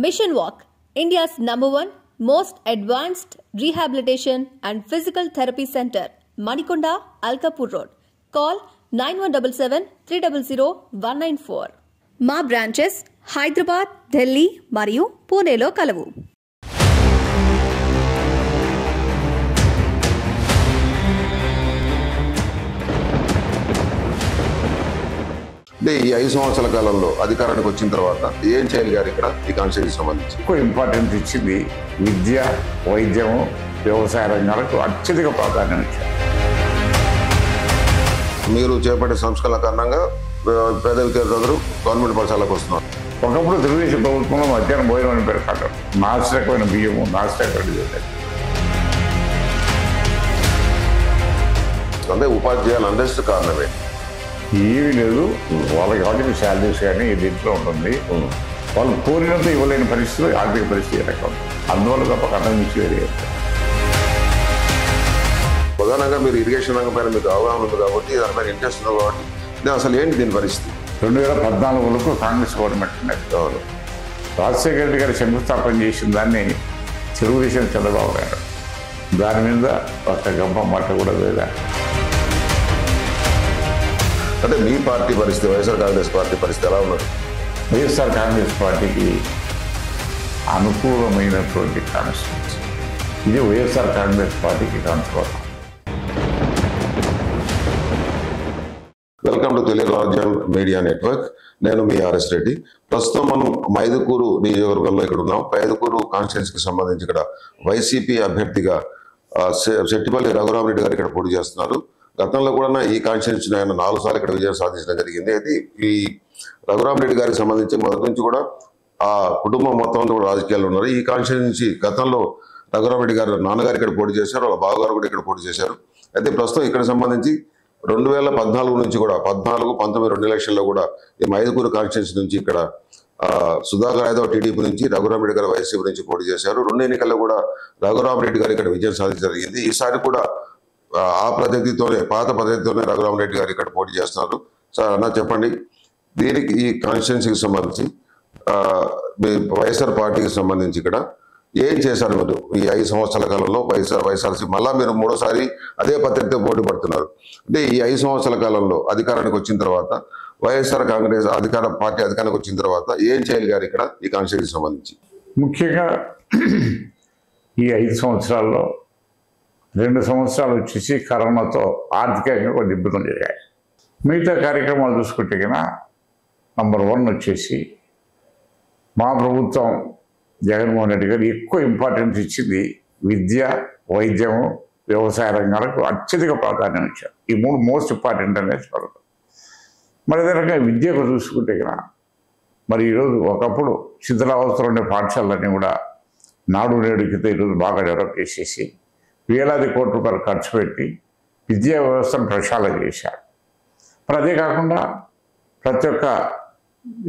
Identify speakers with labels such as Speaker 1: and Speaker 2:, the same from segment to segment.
Speaker 1: Mission Walk, India's #1 most advanced rehabilitation and physical therapy center, Manikonda, Alkapur Road. Call 9177 300 194. మా branches Hyderabad, Delhi మరియు పూణేలో కలవు.
Speaker 2: ఈ 5 సంవత్సరాల కాలంలో అధికారానికి వచ్చిన తర్వాత ఏం చేయాలి గారు ఇక్కడ ఈ కాన్స్టిట్యూన్సీకి సంబంధించి?
Speaker 3: ఎక్కువ ఇంపార్టెన్స్ ఇచ్చింది విద్య, వైద్యము, వ్యవసాయ రంగాలకు అత్యధిక ప్రాధాన్యం ఇచ్చారు.
Speaker 2: మీరు చేపట్టే సంస్కరణల కారణంగా పేద విద్యార్థులు గవర్నమెంట్ పాఠశాలకు వస్తున్నారు.
Speaker 3: ఒకప్పుడు తెలుగుదేశం ప్రభుత్వంలో మధ్యాహ్నం భోజనం అని పెడతారు. నాసిరకమైన బియ్యము, నాసిరకమైన
Speaker 2: అంటే ఉపాధ్యాయులు అండస్ట్ కారణమే
Speaker 3: ఏమీ లేదు. వాళ్ళకి ఆర్థిక శాలరీస్ కానీ దీంట్లో ఉంటుంది. వాళ్ళు కోరినంత ఇవ్వలేని పరిస్థితులు, ఆర్థిక పరిస్థితి రకం, అందువల్ల తప్ప కథం నుంచి వేరే.
Speaker 2: ప్రధానంగా మీరు ఇరిగేషన్ రంగం పైన మీకు అవగాహన ఉంది కాబట్టి దానిపైన ఇంట్రెస్ట్ ఉంది కాబట్టి అసలు ఏంటి దీని పరిస్థితి?
Speaker 3: 2014 కాంగ్రెస్ గవర్నమెంట్ ఉన్నది. రాజశేఖర రెడ్డి గారు శంకుస్థాపన చేసిన దాన్ని తెలుగుదేశం చంద్రబాబు గారు దాని మీద ఒక గంప మాట కూడా లేదా.
Speaker 2: అంటే మీ పార్టీ పరిస్థితి, వైఎస్ఆర్ కాంగ్రెస్ పార్టీ పరిస్థితి ఎలా ఉన్నది?
Speaker 3: వైఎస్ఆర్ కాంగ్రెస్ పార్టీకి అనుకూలమైనటువంటి కాన్స్టిట్యూన్సీ ఇది. వైఎస్ఆర్ కాంగ్రెస్ పార్టీకి అనుకూలం.
Speaker 2: వెల్కమ్ టు తెలుగు రాజ్యం మీడియా నెట్వర్క్. నేను మీ ఆర్ఎస్ రెడ్డి. ప్రస్తుతం మనం మైదుకూరు నియోజకవర్గంలో ఇక్కడ ఉన్నాం. మైదుకూరు కాన్స్టిట్యూన్సీకి సంబంధించి ఇక్కడ వైసీపీ అభ్యర్థిగా శెట్టిపల్లి రఘురామరెడ్డి గారు ఇక్కడ పోటీ చేస్తున్నారు. గతంలో కూడా ఈ కాన్స్టిట్యూన్సీ ఆయన 4 సార్లు ఇక్కడ విజయం సాధించడం జరిగింది. అయితే ఈ రఘురామరెడ్డి గారికి సంబంధించి మొదటి నుంచి కూడా ఆ కుటుంబం మొత్తం అంతా కూడా రాజకీయాల్లో ఉన్నారు. ఈ కాన్స్టిట్యూన్సీ గతంలో రఘురామరెడ్డి గారు నాన్నగారు ఇక్కడ పోటీ చేశారు, వాళ్ళ బావగారు కూడా ఇక్కడ పోటీ చేశారు. అయితే ప్రస్తుతం ఇక్కడ సంబంధించి 2014 నుంచి కూడా 14, 19, 2 ఎలక్షన్లో కూడా ఈ మైదుకూరు కాన్స్టిట్యూన్సీ నుంచి ఇక్కడ సుధాకర్ యాదవ్ టీడీపీ నుంచి, రఘురామరెడ్డి గారు వైసీపీ నుంచి పోటీ చేశారు. 2 ఎన్నికల్లో కూడా రఘురామరెడ్డి గారు ఇక్కడ విజయం సాధించడం జరిగింది. ఈసారి కూడా ఆ పద్ధతితోనే, పాత పద్ధతితోనే రఘురామరెడ్డి గారు ఇక్కడ పోటీ చేస్తున్నారు. సార్ అన్న చెప్పండి, దీనికి ఈ కాన్స్టిట్యూన్సీకి సంబంధించి వైఎస్ఆర్ పార్టీకి సంబంధించి ఇక్కడ ఏం చేశారు మీరు ఈ 5 సంవత్సరాల కాలంలో? వైఎస్ఆర్సీ మళ్ళా మీరు 3వ సారి అదే పద్ధతితో పోటీ పడుతున్నారు. అంటే ఈ 5 సంవత్సరాల కాలంలో అధికారానికి వచ్చిన తర్వాత వైఎస్ఆర్ కాంగ్రెస్ పార్టీ అధికారానికి వచ్చిన తర్వాత ఏం చేయాలి గారు ఇక్కడ ఈ కాన్స్టిట్యూన్సీకి సంబంధించి?
Speaker 3: ముఖ్యంగా ఈ 5 సంవత్సరాల్లో 2 సంవత్సరాలు వచ్చేసి కరోనాతో ఆర్థికంగా కొన్ని ఇబ్బందులు జరిగాయి. మిగతా కార్యక్రమాలు చూసుకుంటే కన్నా నంబర్ 1 వచ్చేసి మా ప్రభుత్వం జగన్మోహన్ రెడ్డి గారు ఎక్కువ ఇంపార్టెన్స్ ఇచ్చింది విద్య, వైద్యము, వ్యవసాయ రంగాలకు అత్యధిక ప్రాధాన్యం ఇచ్చారు. ఈ 3 మోస్ట్ ఇంపార్టెంట్ అనేది పడతాం. మరి అదే రకంగా విద్యకు చూసుకుంటే కన్నా మరి ఈరోజు ఒకప్పుడు శిథిలావస్థలో ఉండే పాఠశాలన్నీ కూడా నాడు నేడు కింద ఈరోజు బాగా డెవలప్ చేసేసి వేలాది కోట్ల రూపాయలు ఖర్చు పెట్టి విద్యా వ్యవస్థను ప్రక్షాళన చేశారు. మరి అదే కాకుండా ప్రతి ఒక్క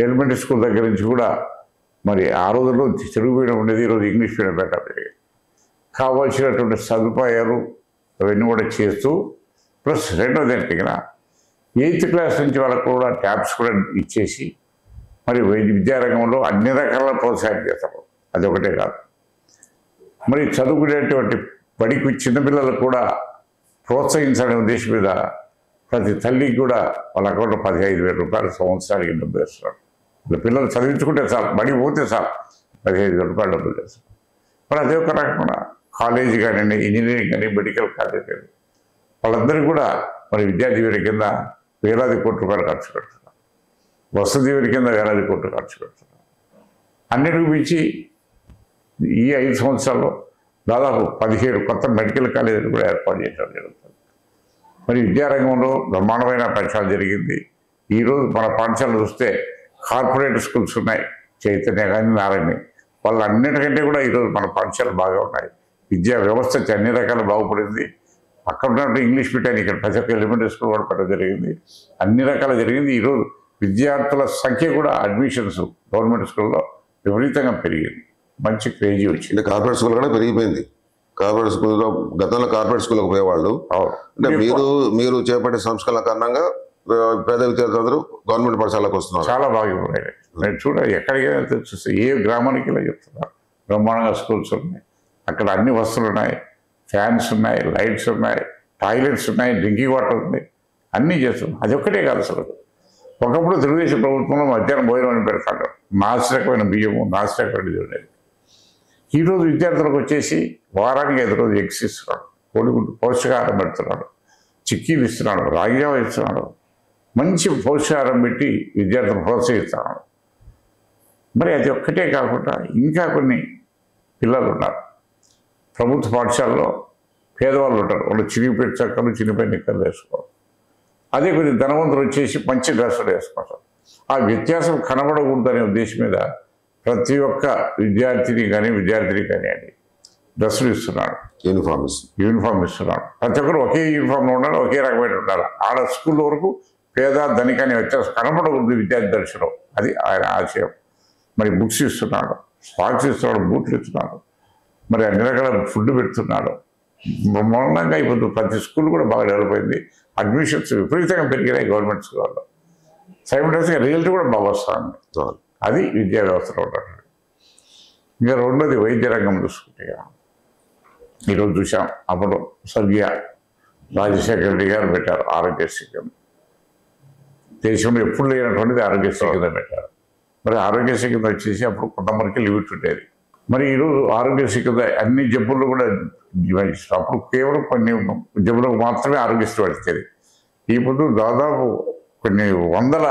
Speaker 3: ఎలిమెంటరీ స్కూల్ దగ్గర నుంచి కూడా మరి ఆ రోజుల్లో తెలుగు మీడియం ఉండేది, ఈరోజు ఇంగ్లీష్ మీడియం పెట్టాలి. కావాల్సినటువంటి సదుపాయాలు అవన్నీ కూడా చేస్తూ ప్లస్ 2వది ఏంటంటే 8th క్లాస్ నుంచి వాళ్ళకు కూడా ట్యాబ్స్ కూడా ఇచ్చేసి మరి విద్యారంగంలో అన్ని రకాల ప్రోత్సాహం చేస్తారు. అదొకటే కాదు, మరి చదువుకునేటువంటి బడికి చిన్నపిల్లలకు కూడా ప్రోత్సహించాలనే ఉద్దేశం మీద ప్రతి తల్లికి కూడా వాళ్ళ అకౌంట్లో 15,000 రూపాయలు సంవత్సరానికి డబ్బులు వేస్తున్నారు. పిల్లలు చదివించుకుంటే చాలు, బడికి పోతే చాలు 15,000 రూపాయలు డబ్బులు వేస్తారు. మరి అదే ఒక రకమైన కాలేజీ కానివ్వండి, ఇంజనీరింగ్ కానీ, మెడికల్ కాలేజ్ కానీ వాళ్ళందరికీ కూడా మరి విద్యా దీవెన కింద వేలాది కోట్ల రూపాయలు ఖర్చు పెడుతున్నారు. వసతి దీవెన కింద వేలాది కోట్లు ఖర్చు పెడుతున్నారు. అన్నిటికి మించి ఈ 5 సంవత్సరాల్లో దాదాపు 17 కొత్త మెడికల్ కాలేజీలు కూడా ఏర్పాటు చేయడం జరుగుతుంది. మరి విద్యారంగంలో బ్రహ్మాండమైన ప్రచారం జరిగింది. ఈరోజు మన పాఠశాలలు చూస్తే కార్పొరేట్ స్కూల్స్ ఉన్నాయి, చైతన్య కానీ, నారాయణ, వాళ్ళన్నిటికంటే కూడా ఈరోజు మన పాఠశాలలు బాగా ఉన్నాయి. విద్యా వ్యవస్థ అన్ని రకాలు బాగుపడింది. అక్కడ ఉన్నటువంటి ఇంగ్లీష్ మీడియాన్ని ఇక్కడ ప్రతి ఒక్క ఎలిమెంటరీ స్కూల్ కూడా పెట్టడం జరిగింది. అన్ని రకాలు జరిగింది. ఈరోజు విద్యార్థుల సంఖ్య కూడా అడ్మిషన్స్ గవర్నమెంట్ స్కూల్లో విపరీతంగా పెరిగింది. మంచి క్రేజీ వచ్చింది.
Speaker 2: కార్పొరేట్ స్కూల్ కూడా పెరిగిపోయింది. కార్పొరేట్ స్కూల్లో గతంలో కార్పొరేట్ స్కూల్కి పోయేవాళ్ళు. అంటే మీరు చేపట్టే సంస్కరణల కారణంగా పేద విద్యార్థులందరూ గవర్నమెంట్ పాఠశాలకు వస్తున్నారు.
Speaker 3: చాలా బాగా నేను ఎక్కడికైనా వెళ్తే చూస్తే ఏ గ్రామానికి ఇలా చెప్తున్నారు, బ్రహ్మాండంగా స్కూల్స్ ఉన్నాయి, అక్కడ అన్ని వస్తువులు ఉన్నాయి, ఫ్యాన్స్ ఉన్నాయి, లైట్స్ ఉన్నాయి, టాయిలెట్స్ ఉన్నాయి, డ్రింకింగ్ వాటర్ ఉంది, అన్నీ చేస్తున్నాం. అది ఒక్కటే కాదు అసలు. ఒకప్పుడు తెలుగుదేశం ప్రభుత్వంలో మధ్యాహ్నం భోజనం అని పెడతాడు, నాసిరకమైన బియ్యము, నాసిరకమైనది ఉండేది. ఈరోజు విద్యార్థులకు వచ్చేసి వారానికి 5 రోజులు ఎగ్స్ ఇస్తున్నాడు, కోడిగుడ్డు పౌష్టికాహారం పెడుతున్నాడు, చిక్కీలు ఇస్తున్నాడు, రాగిజావ ఇస్తున్నాడు, మంచి పౌష్టికాహారం పెట్టి విద్యార్థులను ప్రోత్సహిస్తున్నాడు. మరి అది ఒక్కటే కాకుండా ఇంకా కొన్ని పిల్లలు ఉన్నారు ప్రభుత్వ పాఠశాలలో, పేదవాళ్ళు ఉంటారు, వాళ్ళు చినిగిపోయి చక్కలు చినిపోయి నిక్కలు వేసుకోవాలి. అదే కొద్ది ధనవంతులు వచ్చేసి మంచి డ్రెస్సులు వేసుకుంటారు. ఆ వ్యత్యాసం కనబడకూడదనే ఉద్దేశం మీద ప్రతి ఒక్క విద్యార్థిని కానీ అండి డ్రెస్సులు ఇస్తున్నాడు, యూనిఫామ్ ఇస్తున్నాడు. ప్రతి ఒక్కరు ఒకే యూనిఫామ్లో ఉండాలి, ఒకే రకమైన ఉండాలి. ఆడ స్కూల్ వరకు పేద ధనికని వ్యత్యాసం కనబడకూడదు విద్యార్థి దర్శనం, అది ఆయన ఆశయం. మరి బుక్స్ ఇస్తున్నాడు, సాక్స్ ఇస్తున్నాడు, బూట్లు ఇస్తున్నాడు, మరి అన్ని రకాల ఫుడ్ పెడుతున్నాడు. బ్రహ్మాండంగా ఇప్పుడు ప్రతి స్కూల్ కూడా బాగా డెవలప్ అయింది. అడ్మిషన్స్ విపరీతంగా పెరిగినాయి గవర్నమెంట్ స్కూల్లో. సైమల్టేనియస్గా రిజల్ట్ కూడా బాగా వస్తుంది. అది విద్యా వ్యవస్థలో ఉంటుంది. ఇంకా రెండోది వైద్య రంగం చూసుకుంటే ఈరోజు చూసాం, అప్పుడు స్వర్గీయ రాజశేఖర రెడ్డి గారు పెట్టారు ఆరోగ్యశ్రీ కింద. దేశంలో ఎప్పుడు లేనటువంటిది ఆరోగ్యశ్రీ కింద పెట్టారు. మరి ఆరోగ్యశ్రీ కింద వచ్చేసి అప్పుడు కొంతమందికి లిమిట్ ఉండేది. మరి ఈరోజు ఆరోగ్యశ్రీ కింద అన్ని జబ్బులు కూడా అప్పుడు కేవలం కొన్ని జబ్బులకు మాత్రమే ఆరోగ్యశ్రీ పడుతుంది. ఇప్పుడు దాదాపు కొన్ని వందల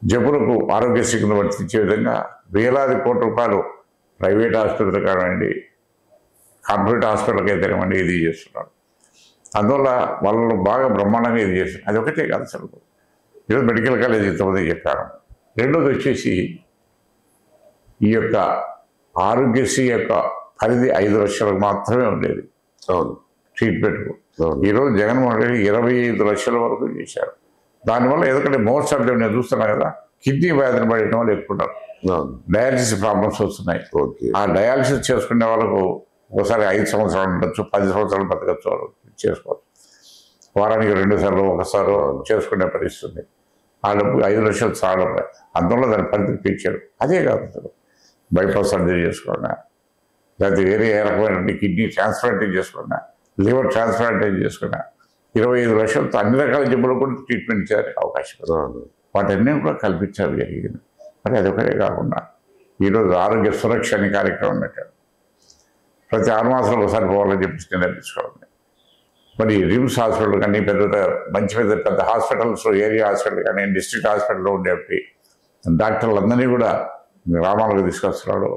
Speaker 3: జబ్బులకు ఆరోగ్యశ్రీ కింద వర్తించే విధంగా వేలాది కోట్ల రూపాయలు ప్రైవేట్ హాస్పిటల్ కానివ్వండి, కార్పొరేట్ హాస్పిటల్కి అయితేనేవ్వండి ఇది చేస్తున్నారు. అందువల్ల వాళ్ళు బాగా బ్రహ్మాండంగా ఇది చేస్తున్నారు. అది ఒకటే కాదు అసలు. ఈరోజు మెడికల్ కాలేజ్ ఇంతమంది చెప్పారు. రెండోది వచ్చేసి ఈ యొక్క ఆరోగ్యశ్రీ యొక్క పరిధి 5 లక్షలకు మాత్రమే ఉండేది ట్రీట్మెంట్కు. ఈరోజు జగన్మోహన్ రెడ్డి 25 లక్షల వరకు చేశారు. దానివల్ల ఎందుకంటే మోస్ట్ ఆఫ్ దెమ్ నేను చూస్తున్నా కదా, కిడ్నీ వ్యాధిని పడిన వాళ్ళు ఎక్కువ ఉన్నారు, డయాలసిస్ ప్రాబ్లమ్స్ వస్తున్నాయి. ఆ డయాలసిస్ చేసుకునే వాళ్ళకు ఒకసారి 5 సంవత్సరాలు ఉండొచ్చు, 10 సంవత్సరాలు బతకచ్చు, వాళ్ళు చేసుకోవచ్చు. వారానికి 2 సార్లు ఒకసారి చేసుకునే పరిస్థితి. ఆ డబ్బు 5 లక్షలు చాలా. అందువల్ల దాని పరిధికి పెంచారు. అదే కాదు, బైపాస్ సర్జరీ చేసుకున్నా, లేకపోతే వేరే ఏ రకమైన కిడ్నీ ట్రాన్స్ప్లాంటేజ్ చేసుకున్నా, లివర్ ట్రాన్స్ప్లాంటేజ్ చేసుకున్నా 25 లక్షలతో అన్ని రకాల జబ్బులు కూడా ట్రీట్మెంట్ చేయడానికి అవకాశం వాటన్నీ కూడా కల్పించారు జరిగింది. మరి అదొకటే కాకుండా ఈరోజు ఆరోగ్య సురక్ష అనే కార్యక్రమం పెట్టారు. ప్రతి 6 మాసాలు ఒకసారి పోవాలని చెప్పేసి నిర్ణయించుకోవాలి. మరి రిమ్స్ హాస్పిటల్ కానీ మంచి పెద్ద హాస్పిటల్స్, ఏరియా హాస్పిటల్ కానీ డిస్ట్రిక్ట్ హాస్పిటల్లో ఉండేవి డాక్టర్లందరినీ కూడా గ్రామాలకు తీసుకొస్తున్నాడు.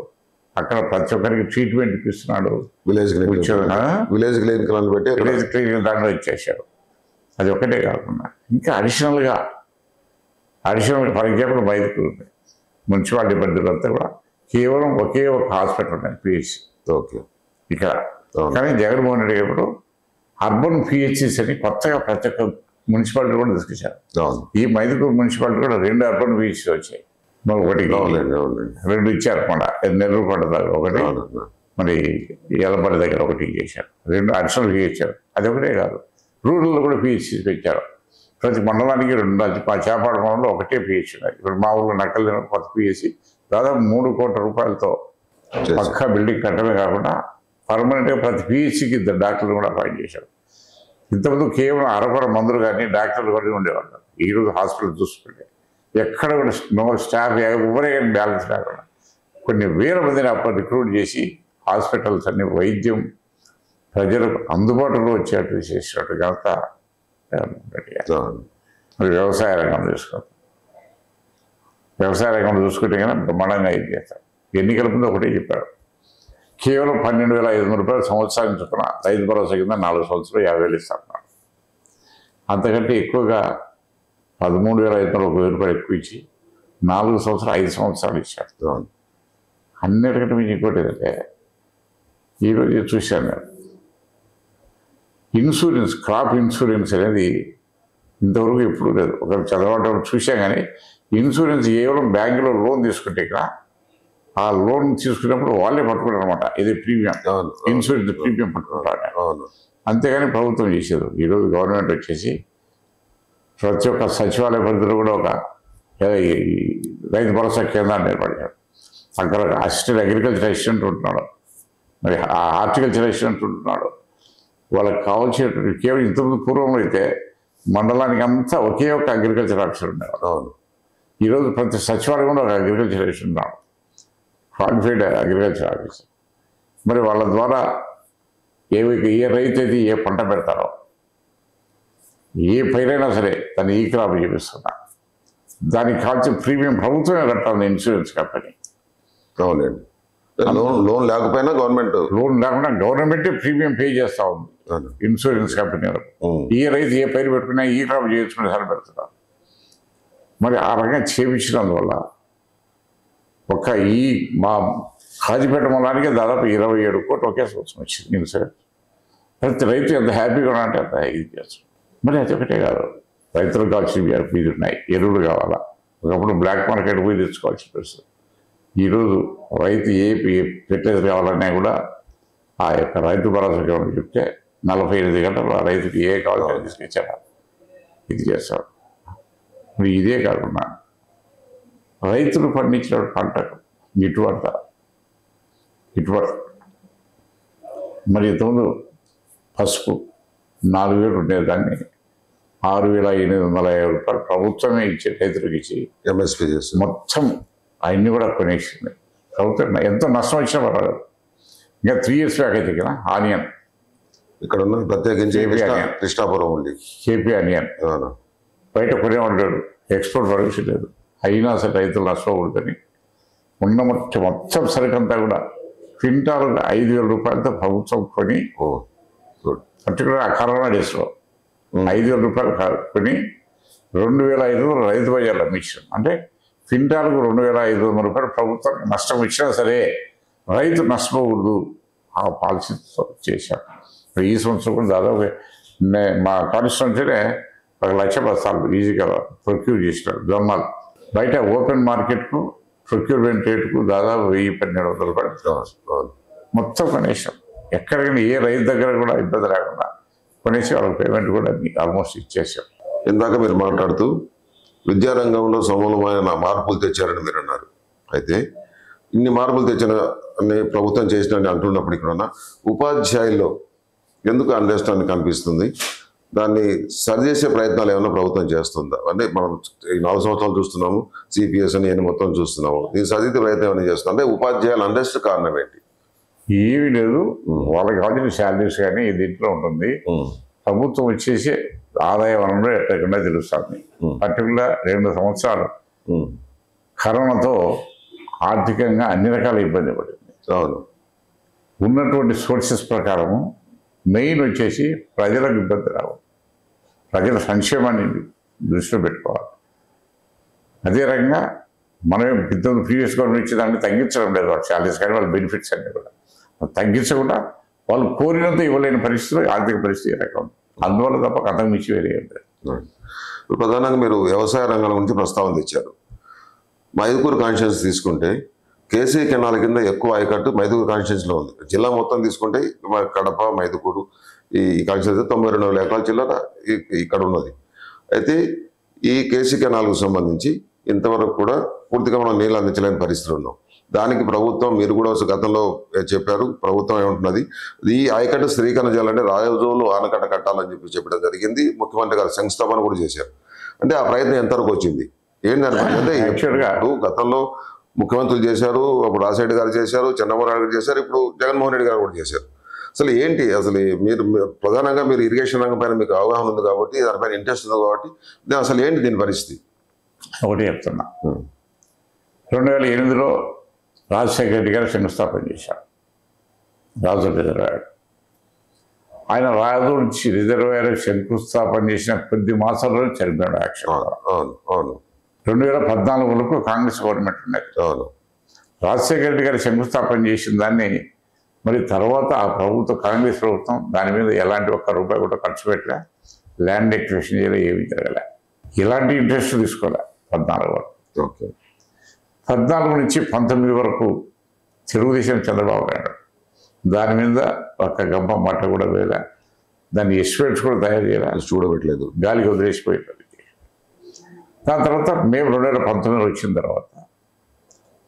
Speaker 3: అక్కడ ప్రతి ఒక్కరికి ట్రీట్మెంట్ ఇప్పిస్తున్నాడు.
Speaker 2: విలేజ్ క్లినిక్
Speaker 3: దాంట్లో ఇచ్చేసాడు. అది ఒకటే కాకుండా ఇంకా అడిషనల్గా ఫర్ ఎగ్జాంపుల్ మైదుకూరు మున్సిపాలిటీ పరిధిలో కూడా కేవలం ఒకే ఒక హాస్పిటల్ ఉన్నాయి, పిహెచ్సి. ఇక్కడ కానీ జగన్మోహన్ రెడ్డి గారు అర్బన్ పిహెచ్సిస్ అని కొత్తగా ప్రతి ఒక్క మున్సిపాలిటీ కూడా తీసుకొచ్చారు. ఈ మైదుకూరు మున్సిపాలిటీ కూడా 2 అర్బన్ పిహెచ్సి వచ్చాయి. మరి ఒకటి 2 ఇచ్చారు కూడా, నెల్లూరు కొండ దగ్గర ఒకటి, మరి ఎలపల్లి దగ్గర ఒకటి చేశారు. 2 అడిషనల్ ఇచ్చారు. అది ఒకటే కాదు, రూరల్లో కూడా పిహెచ్సి పెట్టారు. ప్రతి మండలానికి 2, మా చేపాడు మండలంలో ఒకటే పిహెచ్సి ఉన్నాయి. ఇప్పుడు మా ఊళ్ళో నక్కలు కొత్త పిహెచ్సి దాదాపు 3 కోట్ల రూపాయలతో పక్కా బిల్డింగ్ కట్టడమే కాకుండా పర్మనెంట్గా ప్రతి పిహెచ్సికి 2 డాక్టర్లు కూడా అపాయింట్ చేశారు. ఇంతకుముందు కేవలం అరకొర మందులు కానీ డాక్టర్లు కూడా ఉండేవాళ్ళు. ఈరోజు హాస్పిటల్ చూసుకుంటే ఎక్కడ కూడా స్టాఫ్ ఎవరే కానీ బ్యాలెన్స్ లేకుండా కొన్ని వేల మందిని అప్పుడు రిక్రూట్ చేసి హాస్పిటల్స్ అన్ని వైద్యం ప్రజలకు అందుబాటులో వచ్చేట్టు చేసినట్టు కనుక మరి వ్యవసాయ రంగం చూసుకుంటాం. వ్యవసాయ రంగంలో చూసుకుంటే కనుక బ్రహ్మాండంగా ఇది చేస్తారు. ఎన్నికల ముందు ఒకటే చెప్పారు, కేవలం 12,500 రూపాయలు సంవత్సరానికి చొప్పున రైతు భరోసా కింద 4 సంవత్సరాలు 50,000 ఇస్తున్నారు. అంతకంటే ఎక్కువగా 13,500 రూపాయలు ఎక్కువ ఇచ్చి 4 సంవత్సరాలు 5 సంవత్సరాలు ఇచ్చారు. అన్నిటికంటే మీకు ఇంకోటి ఏంటంటే ఈరోజు చూశాను నేను, ఇన్సూరెన్స్, క్రాప్ ఇన్సూరెన్స్ అనేది ఇంతవరకు ఎప్పుడు లేదు. ఒకరు చదవడం చూసాం కానీ ఇన్సూరెన్స్ కేవలం బ్యాంకులో లోన్ తీసుకుంటే ఇక్కడ ఆ లోన్ తీసుకున్నప్పుడు వాళ్ళే పట్టుకుంటారు అనమాట. ఇది ప్రీమియం, ఇన్సూరెన్స్ ప్రీమియం పట్టుకుంటారు. అంతేగాని ప్రభుత్వం చేసేది. ఈరోజు గవర్నమెంట్ వచ్చేసి ప్రతి ఒక్క సచివాలయ పరిధిలో కూడా ఒక రైతు భరోసా కేంద్రాన్ని ఏర్పడినాడు. అక్కడ అసిస్టెంట్ అగ్రికల్చర్ అసిస్టెంట్ ఉంటున్నాడు, మరి హార్టికల్చర్ అసిస్టెంట్ ఉంటున్నాడు. వాళ్ళకి కావాల్సినటువంటి కేవలం ఇంతకుముందు పూర్వంలో అయితే మండలానికి అంతా ఒకే ఒక అగ్రికల్చర్ ఆఫీసర్ ఉండేవాడు.
Speaker 2: అవును.
Speaker 3: ఈరోజు ప్రతి సచివాలయంలో ఒక అగ్రికల్చర్ అసిస్టెంట్ ఉన్నాడు, క్వాలిఫైడ్ అగ్రికల్చర్ ఆఫీసర్. మరి వాళ్ళ ద్వారా ఏ రైతు అయితే ఏ పంట పెడతారో, ఏ పైరైనా సరే దాన్ని ఈ క్రాప్ చూపిస్తున్నా, దానికి కావాల్సిన ప్రీమియం ప్రభుత్వమే కట్టాలి, ఇన్సూరెన్స్ కంపెనీ.
Speaker 2: అవునండి. లోన్ లేకపోయినా
Speaker 3: లోన్ లేకుండా గవర్నమెంటే ప్రీమియం పే చేస్తూ ఉంది ఇన్సూరెన్స్ కంపెనీలకు. ఏ రైతు ఏ పైరు పెట్టుకున్నా ఈ క్రాప్ చేసుకుని సరి పెడుతున్నారు. మరి ఆ రకంగా చేపించినందువల్ల మా కాజీపేట మండలానికి దాదాపు 27 కోట్లు ఒకే సంవత్సరం వచ్చింది ఇన్సూరెన్స్. ప్రతి రైతు ఎంత హ్యాపీగా ఉన్నారంటే అంత ఇది చేస్తారు. మరి అది ఒకటే కాదు, రైతులకు కావాల్సిన ఫీజు ఉన్నాయి, ఎరువులు కావాలా. ఒకప్పుడు బ్లాక్ మార్కెట్ పోయి తెచ్చుకోవాల్సిన పరిస్థితి. ఈరోజు రైతు ఏ ఫెర్టిలైజర్ కావాలన్నా కూడా ఆ యొక్క రైతు భరోసా కేంద్రం చెప్తే 48 గంటలు ఆ రైతుకి ఏ కావాలో తీసుకొచ్చాడు, ఇది చేస్తాడు. మరి ఇదే కాకుండా రైతులు పండించిన పంటకు గిట్టుబాటు మరి ఇంతకుముందు పసుపు 4,000 ఉండేదాన్ని 6,850 రూపాయలు ప్రభుత్వమే ఇచ్చే రైతులకు ఇచ్చి
Speaker 2: ఎంఎస్పీ చేసి
Speaker 3: మొత్తం అవన్నీ కూడా కొనేసింది ప్రభుత్వం. ఎంతో నష్టం వచ్చినా పర్వాలేదు. ఇంకా 3 years బ్యాక్ అయితే కదా ఆనియన్
Speaker 2: ఇక్కడ ఉన్న ప్రత్యేకించి కృష్ణాపురం ఉంది
Speaker 3: కేపీ ఆనియన్ బయట కొనేవాడు, ఎక్స్పోర్ట్ పర్మిషన్ లేదు. అయినా సరే రైతులు నష్టపోకూడదని ఉన్న మొత్తం సరుకంతా కూడా క్వింటాలు 5,000 రూపాయలతో ప్రభుత్వం కొని, పర్టికులర్ ఆ కరోనా డేస్లో 5,000 రూపాయలు కొని 2,500 రైతు బజార్లు అమ్మించాం. అంటే క్వింటాలకు 2,500 రూపాయలు ప్రభుత్వం నష్టం ఇచ్చినా సరే రైతు నష్టపోకూడదు, ఆ పాలసీతో చేశాం. ఈ సంవత్సరం కూడా దాదాపు మా కాన్స్టిట్యూన్సీనే 1,00,000 బస్తాలు ఈజీగా ప్రొక్యూర్ చేసినాడు. జొన్నలు బయట ఓపెన్ మార్కెట్కు ప్రొక్యూర్మెంట్ రేటుకు దాదాపు 1,000-1,200 రూపాయలు మొత్తం కొనేసాం. ఎక్కడికైనా ఏ రైతు దగ్గర కూడా ఇబ్బంది లేకుండా కొనేసి వాళ్ళకి పేమెంట్ కూడా ఆల్మోస్ట్ ఇచ్చేసాం.
Speaker 2: ఇందాక మీరు మాట్లాడుతూ విద్యారంగంలో సమూలమైన మార్పులు తెచ్చారని మీరు అన్నారు. అయితే ఇన్ని మార్పులు తెచ్చిన ప్రభుత్వం చేసినని అంటున్నప్పటికీ కూడా ఉపాధ్యాయుల్లో ఎందుకు అండర్స్టాండింగ్ కనిపిస్తుంది? దాన్ని సరిచేసే ప్రయత్నాలు ఏమైనా ప్రభుత్వం చేస్తుందా? అంటే మనం ఈ 4 సంవత్సరాలు చూస్తున్నాము, సిపిఎస్ అని మొత్తం చూస్తున్నాము. దీన్ని సరిదిద్దే ప్రయత్నం ఏమైనా చేస్తున్నాం అంటే ఉపాధ్యాయులు అండర్స్ట్ కారణం ఏంటి?
Speaker 3: ఏమీ లేదు, వాళ్ళకి కావాల్సిన శాలరీస్ కానీ దీంట్లో ఉంటుంది. ప్రభుత్వం వచ్చేసి ఆదాయ వనరులు ఎక్కడెక్కడ తెలుస్తుంది. పర్టికులర్ 2 సంవత్సరాలు కరోనాతో ఆర్థికంగా అన్ని రకాల ఇబ్బంది పడింది.
Speaker 2: అవును.
Speaker 3: ఉన్నటువంటి సోర్సెస్ ప్రకారము మెయిన్ వచ్చేసి ప్రజలకు ఇబ్బంది రావు, ప్రజల సంక్షేమాన్ని దృష్టిలో పెట్టుకోవాలి. అదే రకంగా మనం ప్రీవియస్ గవర్నమెంట్ ఇచ్చేదాన్ని తగ్గించడం లేదు, వాళ్ళ శాలరీస్ కానీ వాళ్ళ బెనిఫిట్స్ అన్నీ కూడా తగ్గించకుండా వాళ్ళు కోరినంత ఇవ్వలేని పరిస్థితిలో ఆర్థిక పరిస్థితి ఏ రకం, అందువల్ల తప్ప కథం మించి వేరే
Speaker 2: ప్రధానంగా మీరు వ్యవసాయ రంగం గురించి ప్రస్తావన తెచ్చారు. మైదుకూరు కాన్స్టిట్యున్సీ తీసుకుంటే కేసీ కెనాల కింద ఎక్కువ ఆయకట్టు మైదుకూరు కాన్స్టిట్యున్సీలో ఉంది. జిల్లా మొత్తం తీసుకుంటే కడప, మైదుకూరు ఈ కాన్స్టిట్యున్సీ 92 ఎకరాల చిల్లర ఇక్కడ ఉన్నది. అయితే ఈ కేసీ కెనాల్కు సంబంధించి ఇంతవరకు కూడా పూర్తిగా మనం నీళ్ళు అందించలేని పరిస్థితులు ఉన్నాం. దానికి ప్రభుత్వం, మీరు కూడా గతంలో చెప్పారు, ప్రభుత్వం ఏమంటున్నది, ఈ ఆయకట్టు స్థిరీకరణ చేయాలంటే రాజోలు ఆనకట్ట కట్టాలని చెప్పడం జరిగింది. ముఖ్యమంత్రి గారు శంకుస్థాపన కూడా చేశారు. అంటే ఆ ప్రయత్నం ఎంతవరకు వచ్చింది ఏంటంటే, ఇప్పుడు గతంలో ముఖ్యమంత్రులు చేశారు, అప్పుడు రాజశేఖర్ గారు చేశారు, చంద్రబాబు నాయుడు గారు చేశారు, ఇప్పుడు జగన్మోహన్ రెడ్డి గారు కూడా చేశారు. అసలు ఏంటి అసలు మీరు ప్రధానంగా మీరు ఇరిగేషన్ రంగం పైన మీకు అవగాహన ఉంది కాబట్టి, దానిపైన ఇంట్రెస్ట్ ఉంది కాబట్టి, అసలు ఏంటి దీని పరిస్థితి?
Speaker 3: ఒకటి చెప్తున్నా. 2008లో రాజశేఖర రెడ్డి గారు శంకుస్థాపన చేశారు రాజు రిజర్వాయర్. ఆయన రాజు నుంచి రిజర్వాయర్ శంకుస్థాపన చేసిన కొద్ది మాసాల్లో చనిపోయాడు యాక్షన్. 2014 కాంగ్రెస్ గవర్నమెంట్ ఉన్నది. రాజశేఖర రెడ్డి గారు శంకుస్థాపన చేసిన దాన్ని మరి తర్వాత ఆ ప్రభుత్వం, కాంగ్రెస్ ప్రభుత్వం దాని మీద ఎలాంటి ₹1 కూడా ఖర్చు పెట్టలే, ల్యాండ్ ఎక్విజిషన్ చేయలే, ఏమీ జరగలే, ఎలాంటి ఇంట్రెస్ట్ తీసుకోలే. 14 వరకు. 14 నుంచి 19 వరకు తెలుగుదేశం చంద్రబాబు నాయుడు దాని మీద ఒక గంప మట్ట కూడా వేయలే, దాన్ని ఎస్టిమేట్స్ కూడా తయారు చేయాలి, చూడబెట్టలేదు, గాలికి వదిలేసిపోయింది. దాని తర్వాత మేము 2019 వచ్చిన తర్వాత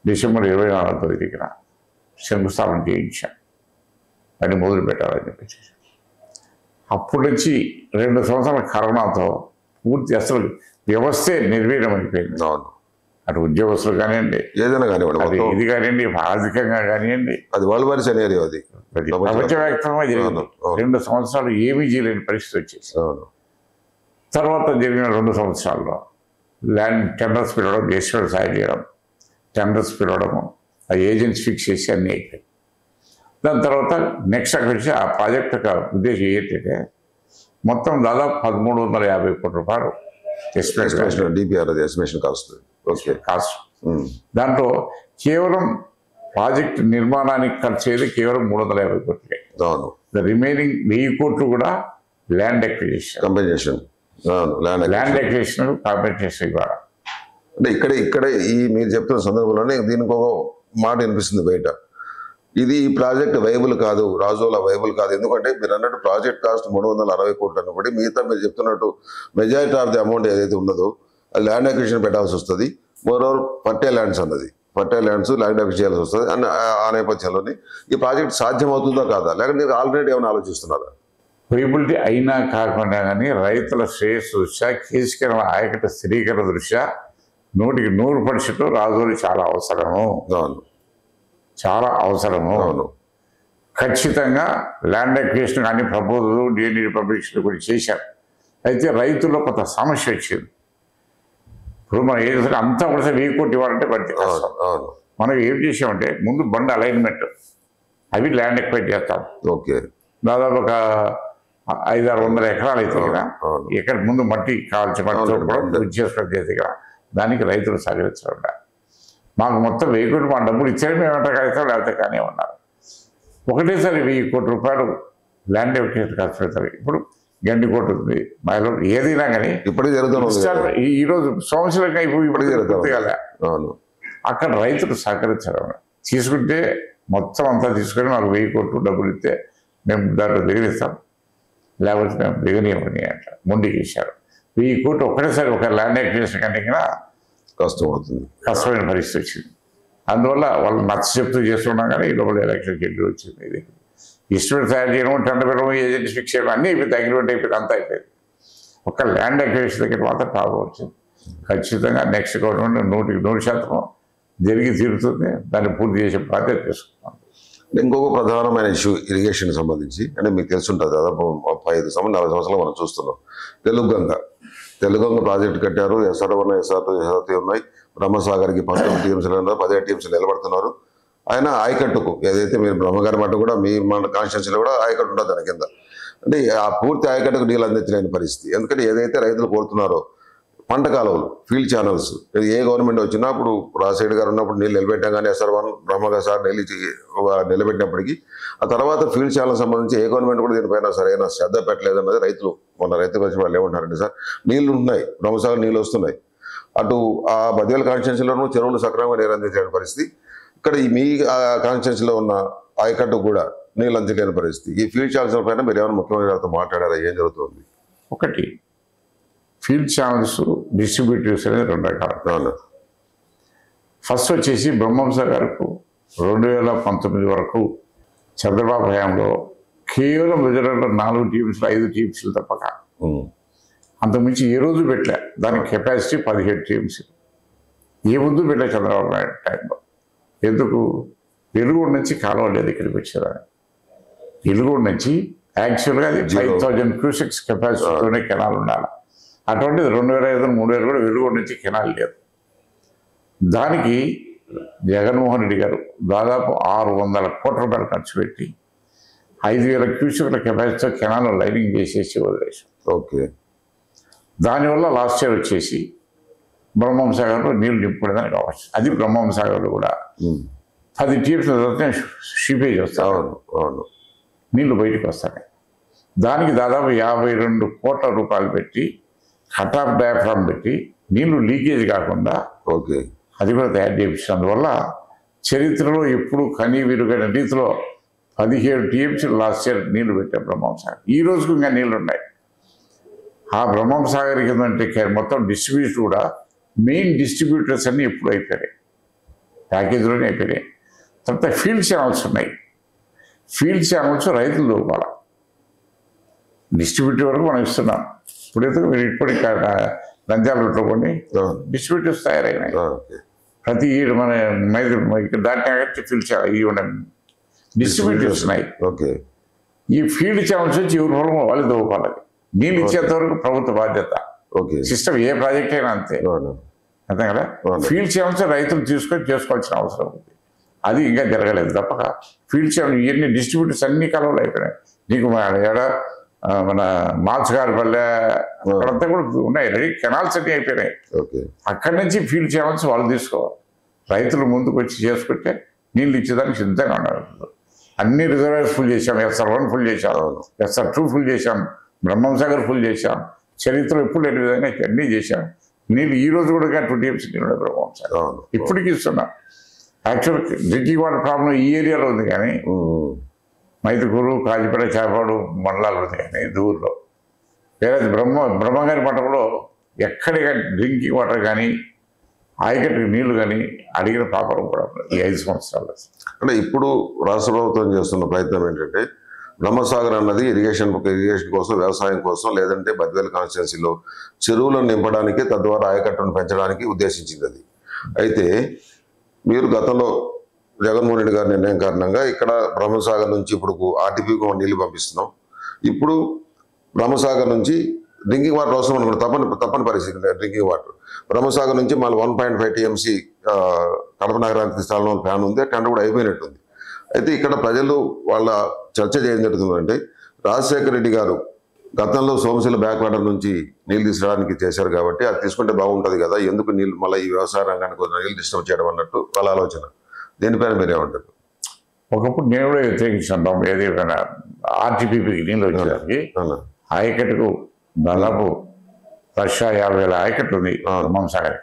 Speaker 3: డిసెంబర్ 24వ తేదీన శంకుస్థాపన చేయించాం, అని మొదలు పెట్టాలని చెప్పేసి. అప్పటి నుంచి 2 సంవత్సరాల కరోనాతో పూర్తి అసలు వ్యవస్థే నిర్వీర్యం అయిపోయింది. అటు ఉద్యోగస్తులు కానివ్వండి,
Speaker 2: ఏదైనా కానివ్వండి,
Speaker 3: ఇది కానివ్వండి, ఆర్థికంగా కానివ్వండి,
Speaker 2: అది వరల్డ్ వార్ సినారియో, అది
Speaker 3: ప్రపంచవ్యాప్తంగా జరిగింది. 2 సంవత్సరాలు ఏమీ చేయలేని పరిస్థితి వచ్చేసి తర్వాత జరిగిన 2 సంవత్సరాల్లో ల్యాండ్ టెండర్స్ పిలవడం, దేశంలో సాయం చేయడం, టెండర్స్ పిలవడము, ఆ ఏజెన్సీ ఫిక్స్ చేసి అన్నీ అయిపోయాయి. దాని తర్వాత నెక్స్ట్ అక్కడి నుంచి ఆ ప్రాజెక్ట్ యొక్క ఉద్దేశం ఏంటంటే మొత్తం దాదాపు 1350 కోట్ల రూపాయలు
Speaker 2: ఎస్టిమేషన్
Speaker 3: కాస్ట్. దాంట్లో కేవలం ప్రాజెక్ట్ నిర్మాణానికి ఖర్చు అయ్యేది కేవలం 350 కోట్లే. రిమైనింగ్ 1000 కోట్లు కూడా land acquisition land acquisition compensation ఇవ్వాలి.
Speaker 2: అంటే ఇక్కడ ఈ మీరు చెప్తున్న సందర్భంలోనే దీనికి ఒక మాట వినిపిస్తుంది బయట, ఇది ఈ ప్రాజెక్ట్ వైబుల్ కాదు, రాజోలా వైబుల్ కాదు. ఎందుకంటే మీరు అన్నట్టు ప్రాజెక్ట్ కాస్ట్ 360 కోట్లు అనుకోండి, మిగతా మీరు చెప్తున్నట్టు మెజారిటీ ఆఫ్ ది అమౌంట్ ఏదైతే ఉన్నదో అది ల్యాండ్ అక్విజిషన్ పెట్టాల్సి వస్తుంది. మోరోవర్ పట్టే ల్యాండ్స్ అన్నది, పట్టే ల్యాండ్స్ ల్యాండ్ అక్విజిషన్ చేయాల్సి వస్తుంది. అండ్ ఆ నేపథ్యంలోని ఈ ప్రాజెక్ట్ సాధ్యమవుతుందో కాదా, లేకపోతే మీరు ఆల్రెడీ ఏమైనా ఆలోచిస్తున్నారా?
Speaker 3: వైబిలిటీ అయినా కాకుండా కానీ రైతుల శ్రేయస్సు దృష్ట్యా, కేసీఆర్ ఆయకట్టు స్థిరీకరణ దృష్ట్యా 100% రాజోలు చాలా అవసరము, చాలా అవసరము. ఖచ్చితంగా ల్యాండ్ అక్విజిషన్ కానీ ప్రపోజల్ డిఎన్డి పబ్లికేషన్ కూడా చేశారు. అయితే రైతుల్లో కొంత సమస్య వచ్చింది. ఇప్పుడు మనం ఏం చేస్తే అంతా కూడా 1000 కోట్లు ఇవ్వాలంటే పడితే కష్టం. మనం ఏం చేసామంటే ముందు బండ్ అలైన్మెంట్ అవి ల్యాండ్ ఎక్వైర్ చేస్తాం. దాదాపు ఒక 500-600 ఎకరాలు అయితే కదా, ఎక్కడ ముందు మట్టి కావాల్సిన మట్టితో కూడా చేసుకొని చేస్తే కదా, దానికి రైతులు సహకరించడం. మాకు మొత్తం 1000 కోట్లు మా డబ్బులు ఇచ్చారు, మేము వెంట కలుస్తాం, లేకపోతే కానీ ఉన్నారు. ఒకటేసారి 1000 కోట్ల రూపాయలు ల్యాండ్ ఎక్విజిషన్ ఖర్చు పెడతారు. ఇప్పుడు గండికోట ఉంది, మహిళ ఏదైనా కానీ
Speaker 2: ఇప్పటికీ జరుగుతుంది.
Speaker 3: ఈరోజు సంవత్సరంగా ఇప్పటికీ జరుగుతుంది కదా. అక్కడ రైతులు సహకరించడం, తీసుకుంటే మొత్తం అంతా తీసుకొని మాకు 1000 కోట్లు డబ్బులు ఇస్తే మేము దాంట్లో దిగనిస్తాం, లేకపోతే మేము దిగనీయమని అంట మొండికి ఇచ్చారు. 1000 కోట్లు ఒకటేసారి ఒక ల్యాండ్ ఎక్విజిషన్ కంటే
Speaker 2: కష్టం అవుతుంది,
Speaker 3: కష్టమైన పరిస్థితి వచ్చింది. అందువల్ల వాళ్ళు నచ్చ చెప్తూ చేస్తున్నాం కానీ ఈ లోపల ఎలక్షన్ షెడ్యూల్ వచ్చింది. ఇది ఇన్స్ట్రుమెంట్ తయారు చేయడం, టెండర్ పెట్టడం, ఏజెంట్ ఫిక్స్ చేయడం అన్నీ అయిపోయింది, అగ్రిమెంట్ అయిపోయింది, అంతా అయిపోయింది. ఒక ల్యాండ్ అక్విజిషన్ దగ్గర మాత్రం ప్రాబ్లం వచ్చింది. ఖచ్చితంగా నెక్స్ట్ గవర్నమెంట్ 100% జరిగి తీరుతుంది, దాన్ని పూర్తి చేసే బాధ్యత తీసుకుంటాం.
Speaker 2: ఇంకొక ప్రధానమైన ఇష్యూ ఇరిగేషన్ సంబంధించి, అంటే మీకు తెలుసుంటుంది, దాదాపు 35 40 సంవత్సరాలు మనం చూస్తున్నాం. తెలుగు గంగ ప్రాజెక్టు కట్టారు, SR1 SR2 SR3 ఉన్నాయి. బ్రహ్మసాగర్కి 19 టీఎంసీలు ఉన్నారు, 17 టీఎంసీలు నిలబడుతున్నారు. ఆయన ఆయకట్టుకు ఏదైతే మీరు బ్రహ్మగారి మట్టు కూడా మీ మన కాన్స్టిట్యూన్సీలో కూడా ఆయకట్టు ఉంటుంది దాని కింద. అంటే ఆ పూర్తి ఆయకట్టుకు నీళ్ళు అందించలేని పరిస్థితి. ఎందుకంటే ఏదైతే రైతులు కోరుతున్నారో పంట కాలువలు, ఫీల్డ్ ఛానల్స్, ఏ గవర్నమెంట్ వచ్చినా ఇప్పుడు రాజశేఖర్ గారు ఉన్నప్పుడు నీళ్ళు నిలబెట్టాం, కానీ SR1 బ్రహ్మగారి సార్ నిలబెట్టినప్పటికీ ఆ తర్వాత ఫీల్డ్ ఛానల్ సంబంధించి ఏ గవర్నమెంట్ కూడా దీనిపైన సరైన శ్రద్ధ పెట్టలేదన్నది రైతులు. మన రైతులు వచ్చి వాళ్ళు ఏమంటారంటే, సార్ నీళ్లు ఉన్నాయి, బ్రహ్మసాగర్ నీళ్ళు వస్తున్నాయి, అటు ఆ బద్వేల్ కాన్స్టిట్యూన్సీలోనూ చెరువులు సక్రమంగా నీరు అందించలేని పరిస్థితి, ఇక్కడ మీ కాన్స్టిట్యూన్సీలో ఉన్న ఆయకట్టు కూడా నీళ్ళు అందించలేని పరిస్థితి. ఈ ఫీల్డ్ ఛానల్స్ పైన మీరు ఏమైనా ముఖ్యమంత్రి గారితో మాట్లాడారా, ఏం జరుగుతుంది?
Speaker 3: ఒకటి, ఫీల్డ్ ఛానల్స్ డిస్ట్రిబ్యూటర్స్ అనేది 2 రకాలు. ఫస్ట్ వచ్చేసి బ్రహ్మంసాగర్కు 2019 వరకు చంద్రబాబు హయాంలో కేవలం రిజర్వాయర్లో 4 టీమ్స్ 5 టీమ్స్లు తప్పక అంతకుమించి ఏ రోజు పెట్టలే. దాని కెపాసిటీ 17 టీమ్స్. ఏ ముందు పెట్టలే చంద్రబాబు నాయుడు టైంలో. ఎందుకు? వెలుగూరు నుంచి కాలువ లేదు ఇక్కడికి వచ్చేదాన్ని. వెలుగూరు నుంచి యాక్చువల్గా అది 5000 క్యూసెక్స్ కెపాసిటీతోనే కెనాల్ ఉండాలి. అటువంటిది 2005 3000 కూడా వెలుగూరు నుంచి కెనాల్ లేదు. దానికి జగన్మోహన్ రెడ్డి గారు దాదాపు 600 కోట్ల రూపాయలు ఖర్చు పెట్టి 5000 క్యూసెక్ల కెపాసిటీతో కెనాల్ లైనింగ్ చేసేసి వదిలేసాం. దానివల్ల లాస్ట్ ఇయర్ వచ్చేసి బ్రహ్మంసాగర్లో నీళ్లు నింపుకోవడానికి కావచ్చు. అది బ్రహ్మంసాగర్లో కూడా 10 టీమ్స్ షీపేజ్ వస్తాయి, నీళ్లు బయటకు వస్తాయి. దానికి దాదాపు 52 కోట్ల రూపాయలు పెట్టి కట్ ఆఫ్ డయాఫ్రామ్ పెట్టి నీళ్లు లీకేజ్ కాకుండా అది కూడా తయారు చేయించారు. అందువల్ల చరిత్రలో ఎప్పుడు కనీ విరుగైన రీతిలో 17 టీఎంసీ లాస్ట్ ఇయర్ నీళ్లు పెట్టారు బ్రహ్మంసాగర్. ఈ రోజుకు ఇంకా నీళ్లు ఉన్నాయి. ఆ బ్రహ్మంసాగర్ కిందంటే మొత్తం డిస్ట్రిబ్యూషన్ కూడా మెయిన్ డిస్ట్రిబ్యూటర్స్ అన్నీ ఎప్పుడు అయిపోయాయి, ప్యాకేజీలోనే అయిపోయినాయి. తర్వాత ఫీల్డ్ ఛానల్స్ ఉన్నాయి. ఫీల్డ్ ఛానల్స్ రైతులు దొరకాలి, డిస్ట్రిబ్యూటర్ వరకు మనం ఇస్తున్నాం. ఇప్పుడు నంద్యాల రూట్లో కొన్ని డిస్ట్రిబ్యూటర్స్ తయారైనాయి. ప్రతి మన ఇక్కడ దాటి ఫీల్డ్ ఛానల్ ఇవి ఉన్నాయి, డిస్ట్రిబ్యూటర్స్ ఉన్నాయి. ఈ ఫీల్డ్ ఛానల్స్ వచ్చి ఎవరి పొలం వాళ్ళు దొరకాలి. నీళ్ళు ఇచ్చేంత వరకు ప్రభుత్వ బాధ్యత. సిస్టమ్ ఏ ప్రాజెక్ట్ అయినా అంతే అంతే కదా. ఫీల్డ్ ఛానల్స్ రైతులు తీసుకొని చేసుకోవాల్సిన అవసరం ఉంది. అది ఇంకా జరగలేదు తప్పక. ఫీల్డ్ ఛానల్ ఇవన్నీ డిస్ట్రిబ్యూటర్స్ అన్ని కలవలు అయిపోయినాయి. నీకు మన మాల్స్గారిపల్లె అక్కడంతా కూడా ఉన్నాయి, రెడీ కెనాల్స్ అన్నీ అయిపోయినాయి. అక్కడి నుంచి ఫీల్డ్ ఛానల్స్ వాళ్ళు తీసుకోవాలి. రైతులు ముందుకు వచ్చి చేసుకుంటే నీళ్ళు ఇచ్చేదానికి సిద్ధంగా ఉన్నారు. అన్ని రిజర్వాయర్స్ ఫుల్ చేశాం, SR1 ఫుల్ చేశాం, SR2 ఫుల్ చేశాం, బ్రహ్మంసాగర్ ఫుల్ చేశాం. చరిత్రలో ఎప్పుడు లేని విధంగా అన్నీ చేశాం. నీళ్ళు ఈ రోజు కూడా 20 TMC నీళ్ళు బ్రహ్మంసాగర్ ఇప్పటికీ ఇస్తున్నాం. యాక్చువల్ డ్రింకింగ్ వాటర్ ప్రాబ్లం ఈ ఏరియాలో ఉంది, కానీ మైదుకూరు, కాజీపేట, చేపాడు మండలాలు ఉంది, కానీ దూరంలో వేరే బ్రహ్మంగారి పట్టణంలో ఎక్కడికి డ్రింకింగ్ వాటర్ కానీ ఆయకట్టుకు నీళ్లు కానీ అడిగిన పాపం కూడా ఈ 5 సంవత్సరాలు.
Speaker 2: అంటే ఇప్పుడు రాష్ట్ర ప్రభుత్వం చేస్తున్న ప్రయత్నం ఏంటంటే బ్రహ్మసాగర్ అన్నది ఇరిగేషన్ కోసం, వ్యవసాయం కోసం, లేదంటే బద్వేల్ కాన్స్టిట్యున్సీలో చెరువులను నింపడానికి, తద్వారా ఆయకట్టును పెంచడానికి ఉద్దేశించింది అది. అయితే మీరు గతంలో జగన్మోహన్ రెడ్డి గారి నిర్ణయం కారణంగా ఇక్కడ బ్రహ్మసాగర్ నుంచి ఇప్పుడు ఆర్టీపీకి నీళ్లు పంపిస్తున్నాం. ఇప్పుడు బ్రహ్మసాగర్ నుంచి డ్రింకింగ్ వాటర్ అవసరం అనుకుంటే తప్పని పరిస్థితి. డ్రింకింగ్ వాటర్ బ్రహ్మసాగర్ నుంచి మళ్ళీ 1.5 TMC కడప నగరానికి స్థానంలో ప్లాన్ ఉంది. ఆ టెండర్ కూడా అయిపోయినట్టుంది. అయితే ఇక్కడ ప్రజలు వాళ్ళ చర్చ చేయడం జరుగుతుందంటే రాజశేఖర రెడ్డి గారు గతంలో సోమశిల బ్యాక్ వాటర్ నుంచి నీళ్ళు తీసుకోవడానికి చేశారు కాబట్టి అది తీసుకుంటే బాగుంటుంది కదా, ఎందుకు నీళ్ళు మళ్ళీ ఈ వ్యవసాయ రంగానికి నీళ్ళు డిస్టర్బ్ చేయడం అన్నట్టు వాళ్ళ ఆలోచన. దీనిపైన మీరేమంటారు?
Speaker 3: ఒకప్పుడు నేను కూడా వ్యతిరేకించాను. ఏదైనా RTPకి నీళ్ళు వచ్చేదానికి ఆయకట్టుకు దాదాపు 1,50,000 ఆయకట్టు ఉంది బ్రహ్మంసాగర్.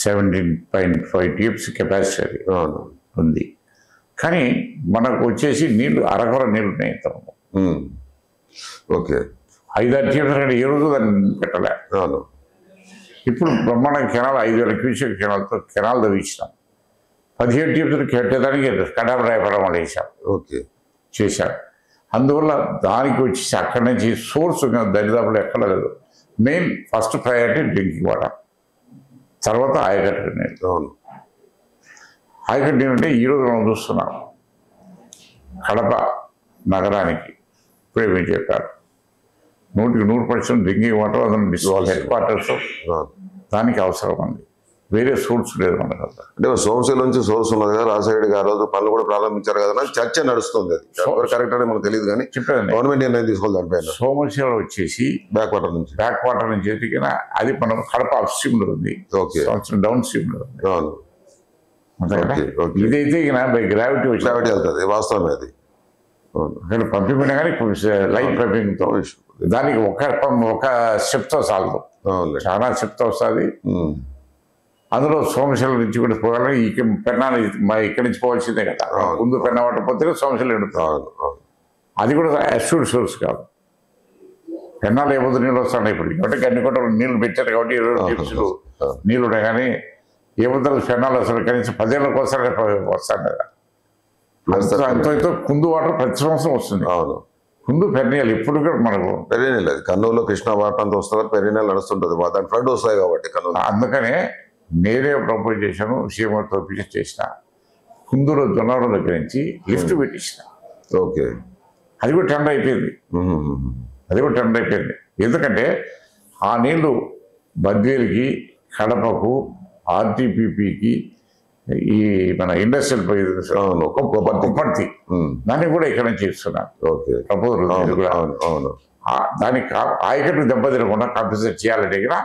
Speaker 3: 17.5 TMC కెపాసిటీ ఉంది. కానీ మనకు వచ్చేసి నీళ్లు అరకొర నీళ్ళు ఉన్నాయి.
Speaker 2: ఓకే
Speaker 3: 5-6 TMC కంటే ఏ రోజు దాన్ని పెట్టలే. ఇప్పుడు బ్రహ్మాండ కెనాల్ 5,000 క్యూసెక్ కెనాల్తో కెనాల్ తవ్వించినాం. 17 TMC కట్టేదానికి కడాపరాయపడం వాళ్ళు వేసాం. చేశాం. అందువల్ల దానికి వచ్చేసి అక్కడి నుంచి సోర్స్ దరిదాపులు ఎక్కడ లేదు. Main first priority drinking water, తర్వాత ఆయకట్టు నీళ్ళు. ఆయకట్టు నీళ్ళు అంటే ఈరోజు మనం చూస్తున్నాం కడప నగరానికి ఇప్పుడే మీరు చెప్పారు 100% డ్రింకింగ్ వాటర్ అతను హెడ్ క్వార్టర్స్ దానికి అవసరం ఉంది. వేరే సోర్స్ లేదు మనకు.
Speaker 2: అంటే సోమశిల నుంచి సోర్స్ ఉన్నది కదా, రాజశేఖర గారు రోజు పనులు కూడా ప్రారంభించారు కదా, చర్చ నడుస్తుంది. అది కరెక్ట్ అని మనకు తెలియదు, కానీ గవర్నమెంట్ నిర్ణయం తీసుకోవాలి దానిపైన.
Speaker 3: సోమశిల వచ్చేసి బ్యాక్ వాటర్ నుంచి ఎదిగిన అది మనం కడప అప్ స్ట్రీమ్ లో ఉంది, డౌన్ స్ట్రీమ్ లో ఉంది. ఇదైతే బై గ్రావిటీ
Speaker 2: వెళ్తుంది, వాస్తవమే. అది
Speaker 3: పంపిపోయినా కానీ లైట్ పంపింగ్తో దానికి ఒక స్టెప్తో సాగదు, చాలా స్టెప్తో వస్తుంది. అందులో సోమశిల నుంచి కూడా పోవాలని పెన్నాలు ఇక్కడి నుంచి పోవాల్సిందే కదా. ముందు పెన్నా పట్టకపోతే సోమశిల ఎండుతుంది. అది కూడా అష్యూర్డ్ సోర్స్ కాదు. పెన్నాలు ఏమవుతుంది నీళ్ళు వస్తున్నాయి ఇప్పుడు. కాబట్టి గన్ని కొట్టలు నీళ్ళు పెట్టారు కాబట్టి 20 టిప్స్లు నీళ్ళు ఉన్నాయి. కానీ ఏముందో పెన్నాలు అసలు కనీసం 10 ఏళ్ళకి వస్తాను కదా. అంతో కుందు వాటర్ ప్రతి సంవత్సరం వస్తుంది. కుందు పెరినీళ్ళు ఇప్పుడు కూడా మనకు
Speaker 2: పెరినీళ్ళు కర్నూలులో కృష్ణా వాటర్ అంతా వస్తుంది, పెరినీళ్ళు నడుస్తుంటుంది, దాని ఫ్లడ్ వస్తాయి కాబట్టి కర్నూలు.
Speaker 3: అందుకనే నేనే ప్రపోజ్ చేశాను, సీఎంతో పిలిచి చేసిన. కుందూరు జొన్నవరం దగ్గర నుంచి లిఫ్ట్ పెట్టించిన. అది కూడా టెండర్ అయిపోయింది. ఎందుకంటే ఆ నీళ్లు బద్వేలుకి, కడపకు, ఆర్టీపీకి, ఈ మన ఇండస్ట్రియల్ కుప్పర్తి దాన్ని కూడా ఇక్కడ నుంచి ఇస్తున్నాను ప్రపోజల్. దానికి ఆయకట్టు దెబ్బతినకుండా కంపల్సరీ చేయాలంటే ఇక్కడ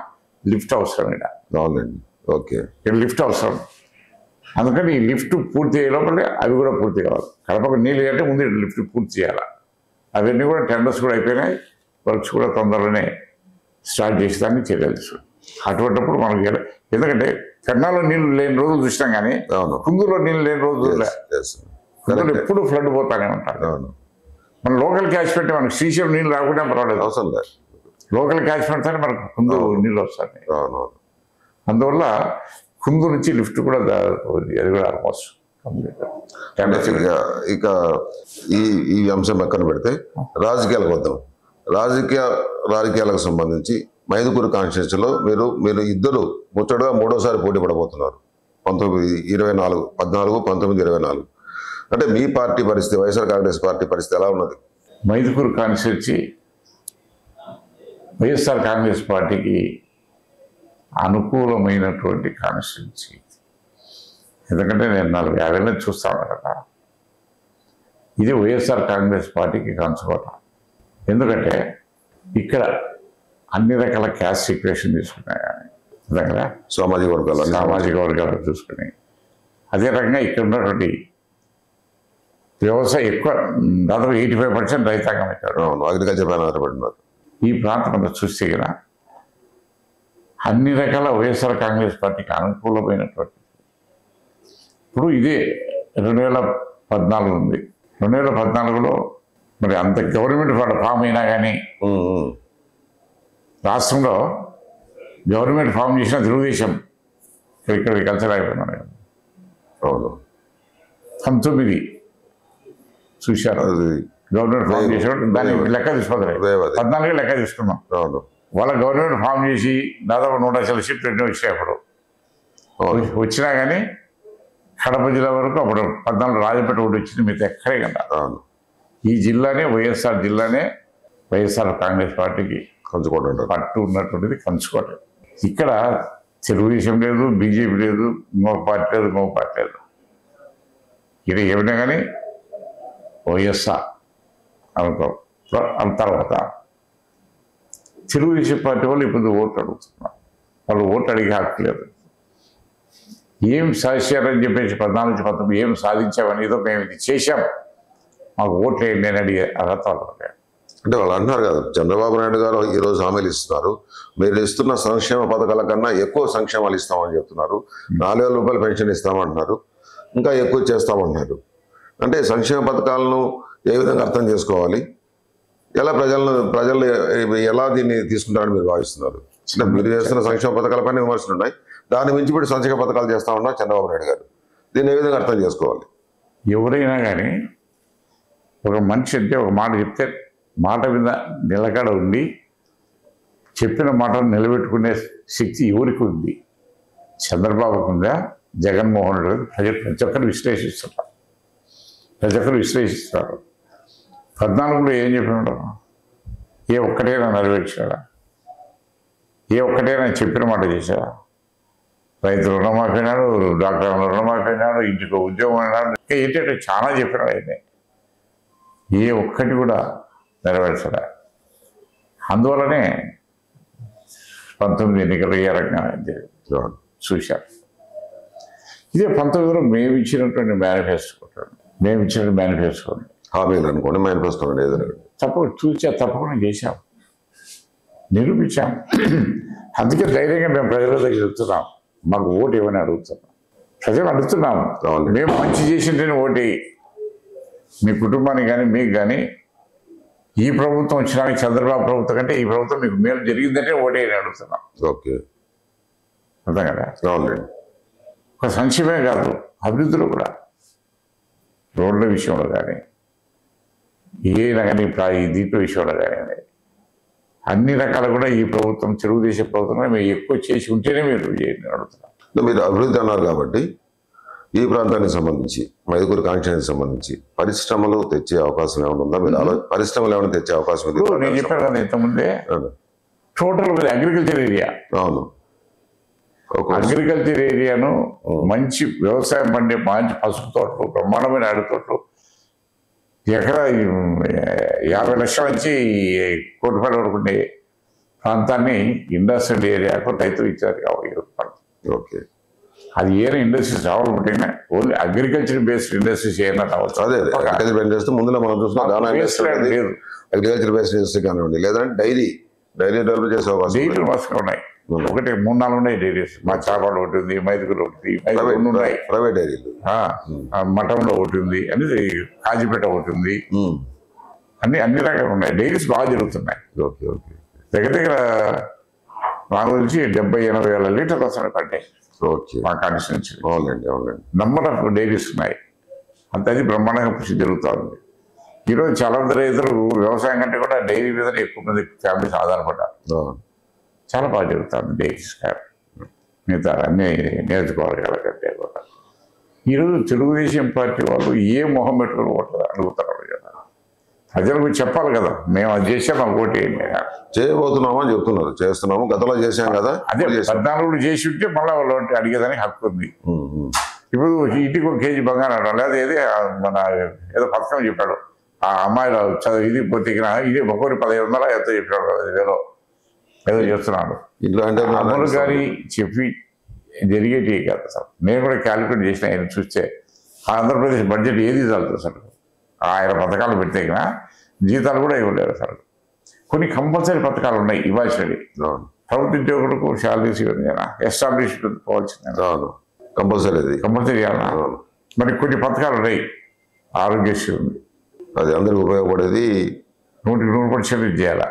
Speaker 3: లిఫ్ట్ అవసరం. ఇక్కడ లిఫ్ట్ అవసరం. అందుకని ఈ లిఫ్ట్ పూర్తి అయ్యే లోపలే అవి కూడా పూర్తి కావాలి. కడపకు నీళ్ళు అంటే ముందు లిఫ్ట్ పూర్తి చేయాలి. అవన్నీ కూడా టెండర్స్ కూడా అయిపోయినాయి, వర్క్స్ కూడా తొందరలోనే స్టార్ట్ చేసేదాన్ని చర్యలు తీసుకున్నాం. అటువంటిప్పుడు మనకి ఎందుకంటే పెన్నాలో నీళ్ళు లేని రోజులు చూసినాం, కానీ కుందులో నీళ్ళు లేని రోజులు ఎప్పుడు ఫ్లడ్ పోతానే ఉంటారు. మన లోకల్ క్యాచ్మెంట్ మనకు శ్రీశైలం నీళ్ళు రాకుండా పర్వాలేదు, అవసరం లేదు. లోకల్ క్యాచ్మెంట్ అని మనకు కుందు నీళ్ళు వస్తాయి. అందువల్ల కుందు నుంచి లిఫ్ట్ కూడా అది కూడా ఆల్మోస్ట్
Speaker 2: ఇక ఈ అంశం పక్కన పెడితే రాజకీయాలకు వద్దాం. రాజకీయాలకు సంబంధించి మైదుకూరు కాన్స్టిట్యూన్సీలో మీరు ఇద్దరు ముచ్చటగా మూడోసారి పోటీ పడబోతున్నారు. 14, 19, 24. అంటే మీ పార్టీ పరిస్థితి, వైఎస్ఆర్ కాంగ్రెస్ పార్టీ పరిస్థితి ఎలా ఉన్నది?
Speaker 3: మైదుకూరు కాన్స్టిట్యూన్సీ వైఎస్ఆర్ కాంగ్రెస్ పార్టీకి అనుకూలమైనటువంటి కాన్స్టిట్యూన్సీ. ఎందుకంటే నేను 40-50 ఏళ్ళ చూస్తాను కదా, ఇది వైఎస్ఆర్ కాంగ్రెస్ పార్టీకి కంచుకోట. ఎందుకంటే ఇక్కడ అన్ని రకాల క్యాస్ట్ ఈక్వేషన్ తీసుకున్నాయి కానీ దగ్గర
Speaker 2: సామాజిక
Speaker 3: వర్గాలు చూసుకుని, అదే రకంగా ఇక్కడ ఉన్నటువంటి వ్యవసాయం ఎక్కువ, దాదాపు 85% రైతాంగం ఇక్కడ
Speaker 2: అగ్రికల్చర్ పైన ఆధారపడినారు.
Speaker 3: ఈ ప్రాంతం అంతా చూస్తే కదా అన్ని రకాల వైఎస్ఆర్ కాంగ్రెస్ పార్టీకి అనుకూలమైనటువంటి. ఇప్పుడు ఇదే 2014 ఉంది. 2014లో మరి అంత గవర్నమెంట్ ఫామ్ అయినా కానీ రాష్ట్రంలో గవర్నమెంట్ ఫామ్ చేసిన తెలుగుదేశం ఇక్కడ కల్చర్ అయిపోయినాను.
Speaker 2: అవును,
Speaker 3: 19 చూశారు గవర్నమెంట్ ఫామ్ చేసేవాడు. దాన్ని లెక్క తీసుకోవాలి, 14 లెక్క తీసుకున్నాం. వాళ్ళ గవర్నమెంట్ ఫామ్ చేసి దాదాపు 100 సీట్లు వచ్చినాయి. అప్పుడు వచ్చినా కానీ కడప జిల్లా వరకు అప్పుడు 14 రాజపేట ఒకటి వచ్చింది, మిగతా ఎక్కడే కదా. ఈ జిల్లానే వైఎస్ఆర్ జిల్లానే వైఎస్ఆర్ కాంగ్రెస్ పార్టీకి పట్టు ఉన్నటువంటిది కంచుకోట. ఇక్కడ తెలుగుదేశం లేదు, బీజేపీ లేదు, ఇంకొక పార్టీ లేదు. ఇది ఏమైనా కానీ వైఎస్ఆర్ అనుకో. తర్వాత తెలుగుదేశం పార్టీ వాళ్ళు ఇప్పుడు ఓట్లు అడుగుతున్నారు. వాళ్ళు ఓట్లు అడిగే హక్కు లేదు. ఏం సాధించారని చెప్పేసి 14-19 ఏం సాధించామని, ఏదో మేము ఇది చేశాం, మాకు ఓట్లు వేయండి అని అడిగే అర్హత లేదు.
Speaker 2: అంటే వాళ్ళు అంటున్నారు కదా, చంద్రబాబు నాయుడు గారు ఈరోజు హామీలు ఇస్తున్నారు, మీరు ఇస్తున్న సంక్షేమ పథకాల కన్నా ఎక్కువ సంక్షేమాలు ఇస్తామని చెప్తున్నారు. 4,000 రూపాయలు పెన్షన్ ఇస్తామంటున్నారు, ఇంకా ఎక్కువ చేస్తామంటున్నారు. అంటే సంక్షేమ పథకాలను ఏ విధంగా అర్థం చేసుకోవాలి, ఎలా ప్రజలు ఎలా దీన్ని తీసుకుంటారని మీరు భావిస్తున్నారు? అంటే మీరు చేస్తున్న సంక్షేమ పథకాలపైన విమర్శలు ఉన్నాయి, దాన్ని మించిపడి సంక్షేమ పథకాలు చేస్తా ఉన్నారు చంద్రబాబు నాయుడు గారు. దీన్ని ఏ విధంగా అర్థం చేసుకోవాలి?
Speaker 3: ఎవరైనా కానీ ఒక మనిషి అంటే ఒక మాట చెప్తే మాట మీద నిలకడ ఉండి చెప్పిన మాటను నిలబెట్టుకునే శక్తి ఎవరికి ఉంది? చంద్రబాబుకు ఉందా, జగన్మోహన్ రెడ్డి? ప్రతి ఒక్కరు విశ్లేషిస్తున్నారు. 14లో ఏం చెప్పినాడు? ఏ ఒక్కటైనా నెరవేర్చాడా? ఏ ఒక్కటైనా చెప్పిన మాట చేశాడా? రైతులు రుణమాఫీ అయినాడు, డాక్టర్లు రుణమాఫీ అయినాడు, ఇంటికి ఉద్యోగం అయినాడు, ఇంకా ఏంటంటే చాలా చెప్పినాడు. అయితే ఏ ఒక్కటి కూడా నెరవేర్చడా. అందువల్లనే 19 ఎన్నికలు ఏ రకంగా చూశారు. ఇదే 19లో మేము ఇచ్చినటువంటి మేనిఫెస్టో
Speaker 2: హామీలు అనుకోండి, మేనిఫెస్టో
Speaker 3: తప్పకుండా చేశాం, నిరూపించాం. అందుకే ధైర్యంగా మేము ప్రజల దగ్గర చెప్తున్నాం, మాకు ఓటు ఇవ్వని అడుగుతున్నాం. ప్రజలు అడుగుతున్నాము, మేము మంచి చేసింటేనే ఓటేయి. మీ కుటుంబానికి కానీ మీకు కానీ ఈ ప్రభుత్వం వచ్చినాక చంద్రబాబు ప్రభుత్వం కంటే ఈ ప్రభుత్వం మీకు మేలు జరిగిందంటే ఓటేయని అడుగుతున్నాం.
Speaker 2: ఓకే,
Speaker 3: అర్థం కదా.
Speaker 2: అవునండి.
Speaker 3: ఒక సంక్షేమే కాదు, అభివృద్ధిలో కూడా, రోడ్ల విషయంలో కానీ ఏదైనా కానీ దీంట్లో విషయంలో కానీ అన్ని రకాలు కూడా ఈ ప్రభుత్వం, తెలుగుదేశం ప్రభుత్వం మేము ఎక్కువ చేసి ఉంటేనే మీరు అడుగుతున్నాం.
Speaker 2: మీరు అభివృద్ధి అన్నారు కాబట్టి ఈ ప్రాంతానికి సంబంధించి, మైదుకూరు కాన్స్టిట్యూన్సీకి సంబంధించి పరిశ్రమలు తెచ్చే అవకాశం ఏమైనా ఉందా? మీరు పరిశ్రమలు ఏమైనా తెచ్చే అవకాశం ఉంది?
Speaker 3: నేను చెప్పాను కదా ఇంతకుముందే, టోటల్ అగ్రికల్చర్ ఏరియా.
Speaker 2: అవును,
Speaker 3: అగ్రికల్చర్ ఏరియాను మంచి వ్యవసాయం పండే మంచి పసుపు తోటలు, బ్రహ్మాండమైన అరటి తోటలు, ఎకరా 50 లక్షల నుంచి 1 కోటి రూపాయల వరకు ఉండే ప్రాంతాన్ని ఇండస్ట్రియల్ ఏరియాకు రైతులు ఇచ్చారు.
Speaker 2: ఓకే,
Speaker 3: అది ఏమైనా ఇండస్ట్రీస్ రావాలంటే ఓన్లీ అగ్రికల్చర్ బేస్డ్ ఇండస్ట్రీస్ ఏమైనా రావచ్చు.
Speaker 2: అదే అగ్రికల్చర్ బేస్డ్ చేస్తే ముందులో మనం చూస్తున్నాం లేదు, అగ్రికల్చర్ బేస్డ్ ఇండస్ట్రీ కానివ్వండి, లేదంటే డైరీ డెవలప్ చేసే అవకాశం.
Speaker 3: డైరీలు మస్తుగా ఉన్నాయి, ఒకటి 3-4 ఉన్నాయి డైరీస్. మా చాపాడు ఒకటి ఉంది, మైదుగురు ఒకటి, ఉన్నాయి
Speaker 2: ప్రైవేట్ డైరీలు.
Speaker 3: మఠంలో ఒకటి ఉంది, అని కాజీపేట ఒకటి ఉంది, అన్ని రకాలు ఉన్నాయి. డైరీస్ బాగా జరుగుతున్నాయి.
Speaker 2: Okay okay.
Speaker 3: దగ్గర నాకు తెలిసి 70-80 వేల లీటర్లు వస్తున్నాయి పర్ డే
Speaker 2: ఓకే.
Speaker 3: మా కాన్స్టిట్యూన్సీ.
Speaker 2: అవునండి, అవునండి.
Speaker 3: నంబర్ ఆఫ్ డైరీస్ ఉన్నాయి. అంత అది బ్రహ్మాండంగా కృషి జరుగుతుంది. ఈరోజు చాలా మంది రైతులు వ్యవసాయం కంటే కూడా డైరీ మీదనే ఎక్కువ మంది ఫ్యామిలీస్ ఆధారపడ్డారు. చాలా బాగా జరుగుతుంది డైరీస్ మిగతా అన్ని నియోజకవర్గాల కంటే కూడా. ఈరోజు తెలుగుదేశం పార్టీ వాళ్ళు ఏ మొహం పెట్టుకుని ఓట్లు అడుగుతున్నారు కదా, ప్రజలకు చెప్పాలి కదా, మేము అది చేసాం మాకు ఓటు వేయండి.
Speaker 2: చేయబోతున్నాము అని చెప్తున్నారు. చేస్తున్నాము, గతంలో చేసాం కదా.
Speaker 3: అదే 14 చేసి ఉంటే మళ్ళీ వాళ్ళు ఓటు అడిగేదానికి హక్కు ఉంది. ఇప్పుడు ఇంటికి 1 కేజీ బంగారం అనడం లేదా ఏది మన ఏదో పథకం చెప్పాడు, ఆ అమ్మాయిలు చదువు ఇది పొత్తికిన ఇది ఒక్కొక్కటి 1500 ఎంతో చెప్పాడు కదా, ఏదో చేస్తున్నాడు.
Speaker 2: ఇట్లా అంటే
Speaker 3: అమలు గారి చెప్పి జరిగేటివి కాదు సార్. నేను కూడా క్యాలిక్యులేట్ చేసిన ఆయన చూస్తే ఆంధ్రప్రదేశ్ బడ్జెట్ ఏది చాలుతుంది సార్. ఆయన పథకాలు పెడితే జీతాలు కూడా ఇవ్వలేరు సార్. కొన్ని కంపల్సరీ పథకాలు ఉన్నాయి ఇవ్వాల్సినవి. ప్రభుత్వ ఉద్యోగులకు శాలరీస్ ఇవ్వండి, ఎస్టాబ్లిష్మెంట్ పోవాల్సిందే కంపల్సరీ. మరి కొన్ని పథకాలు ఉన్నాయి, ఆరోగ్యశ్రీ ఉంది,
Speaker 2: అది అందరికి ఉపయోగపడేది,
Speaker 3: 100% చేయాలి.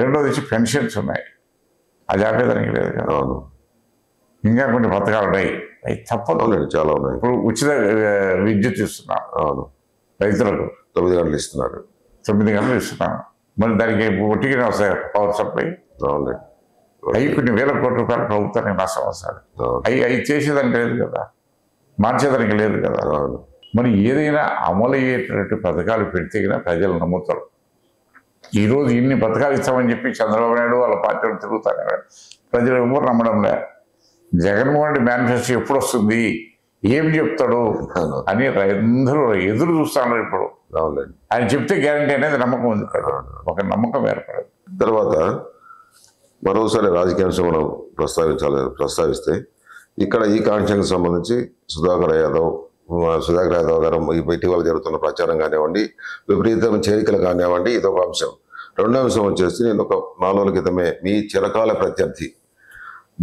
Speaker 3: రెండోది వచ్చి పెన్షన్స్ ఉన్నాయి, అది ఆపేదానికి లేదు కదా. ఇంకా కొన్ని పథకాలు ఉన్నాయి, అవి తప్పదు,
Speaker 2: చాలా ఉన్నాయి.
Speaker 3: ఇప్పుడు ఉచిత విద్యుత్ ఇస్తున్నాం రైతులకు,
Speaker 2: 9 గంటలు ఇస్తున్నారు.
Speaker 3: 9 గంటలు ఇస్తున్నాం. మరి దానికి ఒట్టిగానే వస్తాయి పవర్ సప్లై. అవి కొన్ని వేల కోట్ల రూపాయలు ప్రభుత్వానికి నష్టం వస్తుంది. అవి చేసేదానికి లేదు కదా, మార్చేదానికి లేదు కదా. మరి ఏదైనా అమలు అయ్యేటటువంటి పథకాలు పెడితే ప్రజలు నమ్ముతారు. ఈరోజు ఇన్ని పథకాలు ఇస్తామని చెప్పి చంద్రబాబు నాయుడు వాళ్ళ పార్టీలు తిరుగుతారు, ప్రజలు ఎవరు నమ్మడం లే. జగన్మోహన్ రెడ్డి మేనిఫెస్టో ఎప్పుడు వస్తుంది, ఏం చెప్తాడు అని అందరూ ఎదురు చూస్తున్నారు. ఇప్పుడు ఆయన చెప్తే గ్యారంటీ అనేది నమ్మకం ఉంది, ఒక నమ్మకం ఏర్పడదు.
Speaker 2: తర్వాత మరోసారి రాజకీయాంశం మనం ప్రస్తావిస్తే ఇక్కడ ఈ కాన్స్టిట్యూన్సీకి సంబంధించి సుధాకర్ యాదవ్ గారు ఇటీవల జరుగుతున్న ప్రచారం కానివ్వండి, విపరీతమైన చేరికలు కానివ్వండి, ఇదొక అంశం. రెండో అంశం వచ్చేసి నేను ఒక 4 రోజుల క్రితమే మీ చిరకాల ప్రత్యర్థి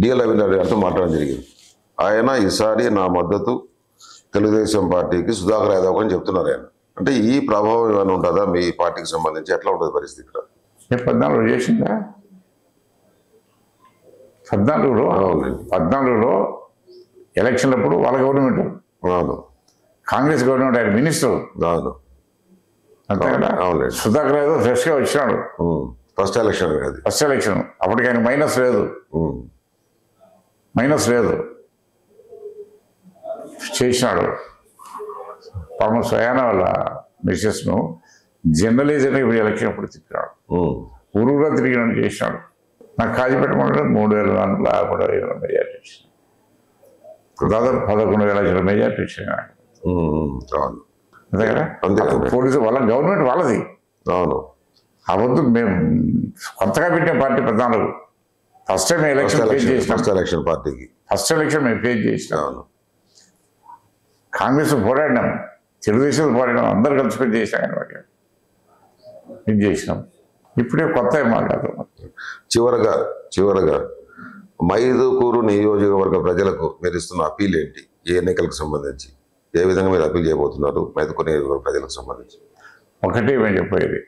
Speaker 2: డిఎల్ అవినాష్ గారితో మాట్లాడడం జరిగింది. ఆయన ఈసారి నా మద్దతు తెలుగుదేశం పార్టీకి సుధాకర్ యాదవ్ అని చెప్తున్నారు. ఆయన అంటే ఈ ప్రభావం ఏమైనా ఉంటుందా మీ పార్టీకి సంబంధించి, ఎట్లా ఉంటుంది పరిస్థితి ఇక్కడ?
Speaker 3: 14 చేసిందా? 14లో ఎలక్షన్లప్పుడు వాళ్ళ గవర్నమెంట్, కాంగ్రెస్ గవర్నమెంట్, ఆయన మినిస్టర్. అంతే కదా. సుధాకర్ యాదవ్ ఫ్రెష్గా వచ్చినాడు.
Speaker 2: ఫస్ట్ ఎలక్షన్,
Speaker 3: అప్పటికి ఆయన మైనస్ లేదు, చేసినాడు. పాపం స్వయాన వాళ్ళ మిసెస్ను జర్నలిజం ఇప్పుడు ఎలక్షన్ అప్పుడు తిప్పినాడు, ఊరుగా తిరిగినట్టు చేసినాడు. నాకు కాజీపెట్టమంటే 3,400 మెజార్టీ ఇచ్చినాడు, దాదాపు 11,000 మెజార్టీ ఇచ్చినాడు. అంతే కదా. పోలీసు వాళ్ళ గవర్నమెంట్ వాళ్ళది. అవద్దు, మేము కొత్తగా పెట్టిన party 14 first time election face చేసినాం. ఫస్ట్ ఎలక్షన్ మేము ఫేస్ చేసినాం. కాంగ్రెస్ పోరాడినాం, తెలుగుదేశం పోరాడినాం, అందరు కలిసి పని చేసినాం అనమాట. ఇది చేసినాం. ఇప్పుడే కొత్త మాట్లాడతాం.
Speaker 2: చివరగా మైదుకూరు నియోజకవర్గ ప్రజలకు మీరు ఇస్తున్న అప్పీల్ ఏంటి? ఏ ఎన్నికలకు సంబంధించి ఏ విధంగా మీరు అప్పీల్ చేయబోతున్నారు మైదుకూరు నియోజకవర్గ ప్రజలకు సంబంధించి?
Speaker 3: ఒకటే మేము చెప్పేది,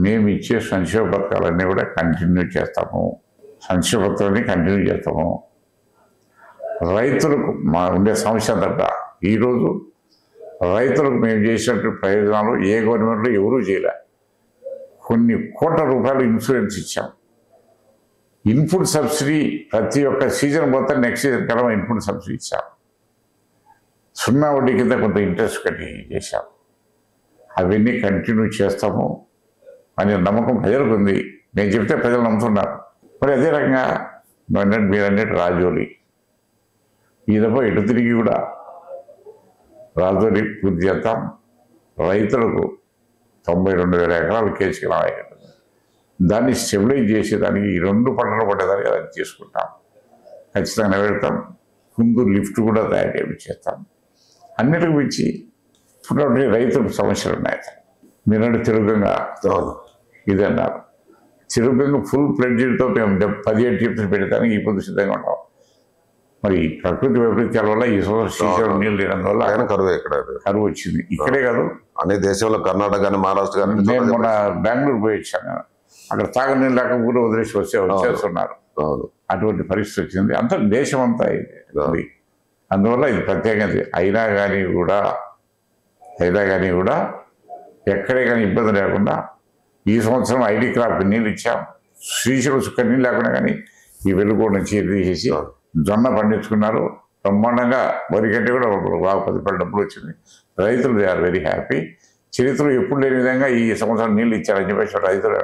Speaker 3: మేము ఇచ్చే సంక్షేమ పథకాలన్నీ కూడా కంటిన్యూ చేస్తాము. రైతులకు మా ఉండే సమస్య అంతా, ఈరోజు రైతులకు మేము చేసినట్టు ప్రయోజనాలు ఏ గవర్నమెంట్లో ఎవరూ చేయలే. కొన్ని కోట్ల రూపాయలు ఇన్సూరెన్స్ ఇచ్చాం. ఇన్పుట్ సబ్సిడీ ప్రతి ఒక్క సీజన్ పోతే నెక్స్ట్ సీజన్ కన్నా ఇన్పుట్ సబ్సిడీ ఇచ్చాం. 0 వడ్డీ కింద కొంత ఇంట్రెస్ట్ కట్టి చేశాం. అవన్నీ కంటిన్యూ చేస్తాము అనే నమ్మకం ప్రజలకు ఉంది. నేను చెప్తే ప్రజలు నమ్ముతున్నారు. మరి అదే రకంగా మీరన్నట్టు రాజోలి, ఈ దఫా ఎటు తిరిగి కూడా రాజోలి పూర్తి చేస్తాం. రైతులకు 92,000 ఎకరాలు కేసుకి రావాలి. దాన్ని స్టెబిలైజ్ చేసేదానికి ఈ 2 పంటలు పడేదానికి అది చేసుకుంటాం. ఖచ్చితంగా నెరవేరుతాం. ముందు లిఫ్ట్ కూడా తయారు చేస్తాం. అన్నిటికి మించి ఇప్పుడు రైతులకు సమస్యలు ఉన్నాయి. మీరంటే తెలుగుగా ఇది అన్నారు. తెలుగుగా ఫుల్ ప్లెడ్జ్తో మేము 17 టిప్స్ పెట్టడానికి ఇప్పుడు సిద్ధంగా ఉంటాం. మరి ప్రకృతి వైపరీత్యాల వల్ల ఈ సంవత్సరం నీళ్ళు లేనందువల్ల కరువు వచ్చింది. ఇక్కడే కాదు,
Speaker 2: అన్ని దేశంలో, కర్ణాటక కానీ మహారాష్ట్ర కానీ.
Speaker 3: నేను మొన్న బెంగళూరు పోయి వచ్చాను. అక్కడ తాగునీళ్ళు లేక ఊరు వదిలేసి వచ్చేస్తున్నారు. అటువంటి పరిస్థితి వచ్చింది. అంతా దేశం అంతా ఇది. అందువల్ల ఇది ప్రత్యేకత. అయినా కానీ కూడా ఎక్కడే కానీ ఇబ్బంది లేకుండా ఈ సంవత్సరం ఐడి క్రాప్కి నీళ్ళు ఇచ్చాం. శ్రీశైలం చుక్క నీళ్ళు లేకుండా కానీ ఈ వెలుగోడు నుంచి తీసేసి జొన్న పండించుకున్నారు బ్రహ్మాండంగా. వరి కంటే కూడా 10 రూపాయల డబ్బులు వచ్చింది. రైతులు దే ఆర్ వెరీ హ్యాపీ. చరిత్రలో ఎప్పుడు లేని విధంగా ఈ సంవత్సరం నీళ్ళు ఇచ్చారని చెప్పేసి రైతులు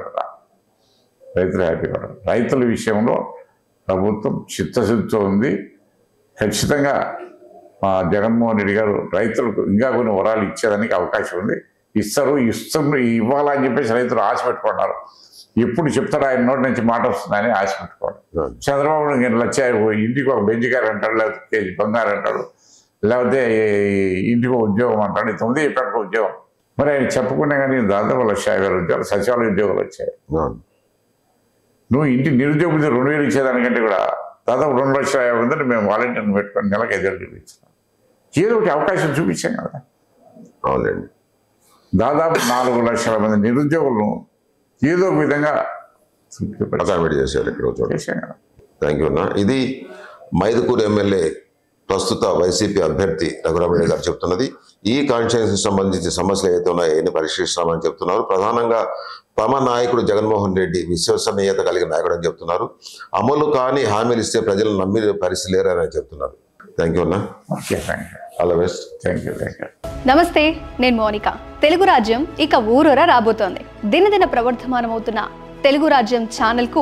Speaker 3: హ్యాపీగా ఉన్నారు. రైతుల విషయంలో ప్రభుత్వం చిత్తశుద్ధితో ఉంది. ఖచ్చితంగా మా జగన్మోహన్ రెడ్డి గారు రైతులకు ఇంకా కొన్ని వరాలు ఇచ్చేదానికి అవకాశం ఉంది. ఇవ్వాలని చెప్పేసి రైతులు ఆశ పెట్టుకున్నారు. ఎప్పుడు చెప్తాడు ఆయన నోటి నుంచి మాట వస్తుందని ఆశ పెట్టుకోవడం. చంద్రబాబు లచ్చ ఇంటికి ఒక బెంజికారు అంటాడు, లేకపోతే కేజీ బంగారు అంటాడు, లేకపోతే ఇంటికి ఉద్యోగం అంటాడు. 9 చెప్పాడు ఉద్యోగం. మరి ఆయన చెప్పుకునే కానీ దాదాపు 1,50,000 ఉద్యోగాలు, సచివాలయ ఉద్యోగాలు వచ్చాయి. నువ్వు ఇంటి నిరుద్యోగులు 2,000 ఇచ్చేదానికంటే కూడా దాదాపు 2,50,000 మేము వాలంటీర్ని పెట్టుకొని నెలకు 5,000 చూపించాం. ఏదో ఒకటి అవకాశం చూపించాం కదా.
Speaker 2: అవునండి.
Speaker 3: దాదాపు 4 లక్షల మంది నిరుద్యోగులను ఏదో ఒక విధంగా
Speaker 2: అకామిడేట్ చేశారు ఇక్కడ.
Speaker 3: చేశాం కదా.
Speaker 2: థ్యాంక్ యూ అన్న. ఇది మైదుకూరు ఎమ్మెల్యే ప్రస్తుత వైసీపీ అభ్యర్థి రఘురామరెడ్డి గారు చెప్తున్నది. ఈ కాన్స్టిట్యున్సీకి సంబంధించి సమస్యలు ఏదైతే ఉన్నాయో ఎన్ని పరిశీలిస్తామని చెప్తున్నారు. ప్రధానంగా తమ నాయకుడు జగన్మోహన్ రెడ్డి విశ్వసనీయత కలిగిన నాయకుడు అని చెప్తున్నారు. అమలు కాని హామీలు ఇస్తే ప్రజలు నమ్మి పరిస్థితి లేరని చెప్తున్నారు. థ్యాంక్ యూ అన్న. All the best.
Speaker 3: Thank you.
Speaker 1: నమస్తే, నేను మోనిక. తెలుగు రాజ్యం ఇక ఊరూరా రాబోతోంది. దినదిన ప్రవర్ధమానమవుతున్న తెలుగు రాజ్యం ఛానల్కు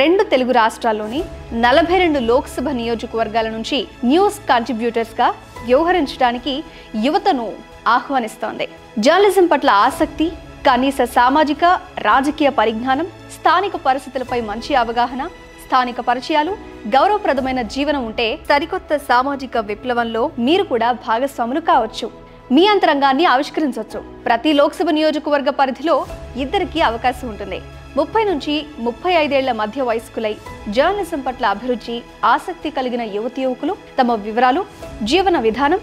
Speaker 1: 2 తెలుగు రాష్ట్రాల్లోని 42 లోక్సభ నియోజకవర్గాల నుంచి న్యూస్ కాంట్రిబ్యూటర్స్గా వ్యవహరించడానికి యువతను ఆహ్వానిస్తోంది. జర్నలిజం పట్ల ఆసక్తి, కనీస సామాజిక రాజకీయ పరిజ్ఞానం, స్థానిక పరిస్థితులపై మంచి అవగాహన, స్థానిక పరిచయాలు, గౌరవప్రదమైన జీవనం ఉంటే సరికొత్త సామాజిక విప్లవంలో మీరు కూడా భాగస్వాములు కావచ్చు. మీ అంతరంగాన్ని ఆవిష్కరించవచ్చు. ప్రతి లోక్సభ నియోజకవర్గ పరిధిలో 2కి అవకాశం ఉంటుంది. 30 నుంచి 35 ఏళ్ల మధ్య వయస్కులై జర్నలిజం పట్ల అభిరుచి, ఆసక్తి కలిగిన యువతీ-యువకులు తమ వివరాలు, జీవన విధానం,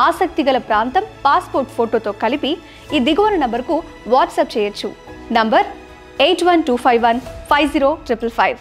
Speaker 1: ఆసక్తి గల ప్రాంతం, పాస్పోర్ట్ ఫోటోతో కలిపి ఈ దిగువన నంబర్కు వాట్సాప్ చేయొచ్చు. నంబర్ 8125150555.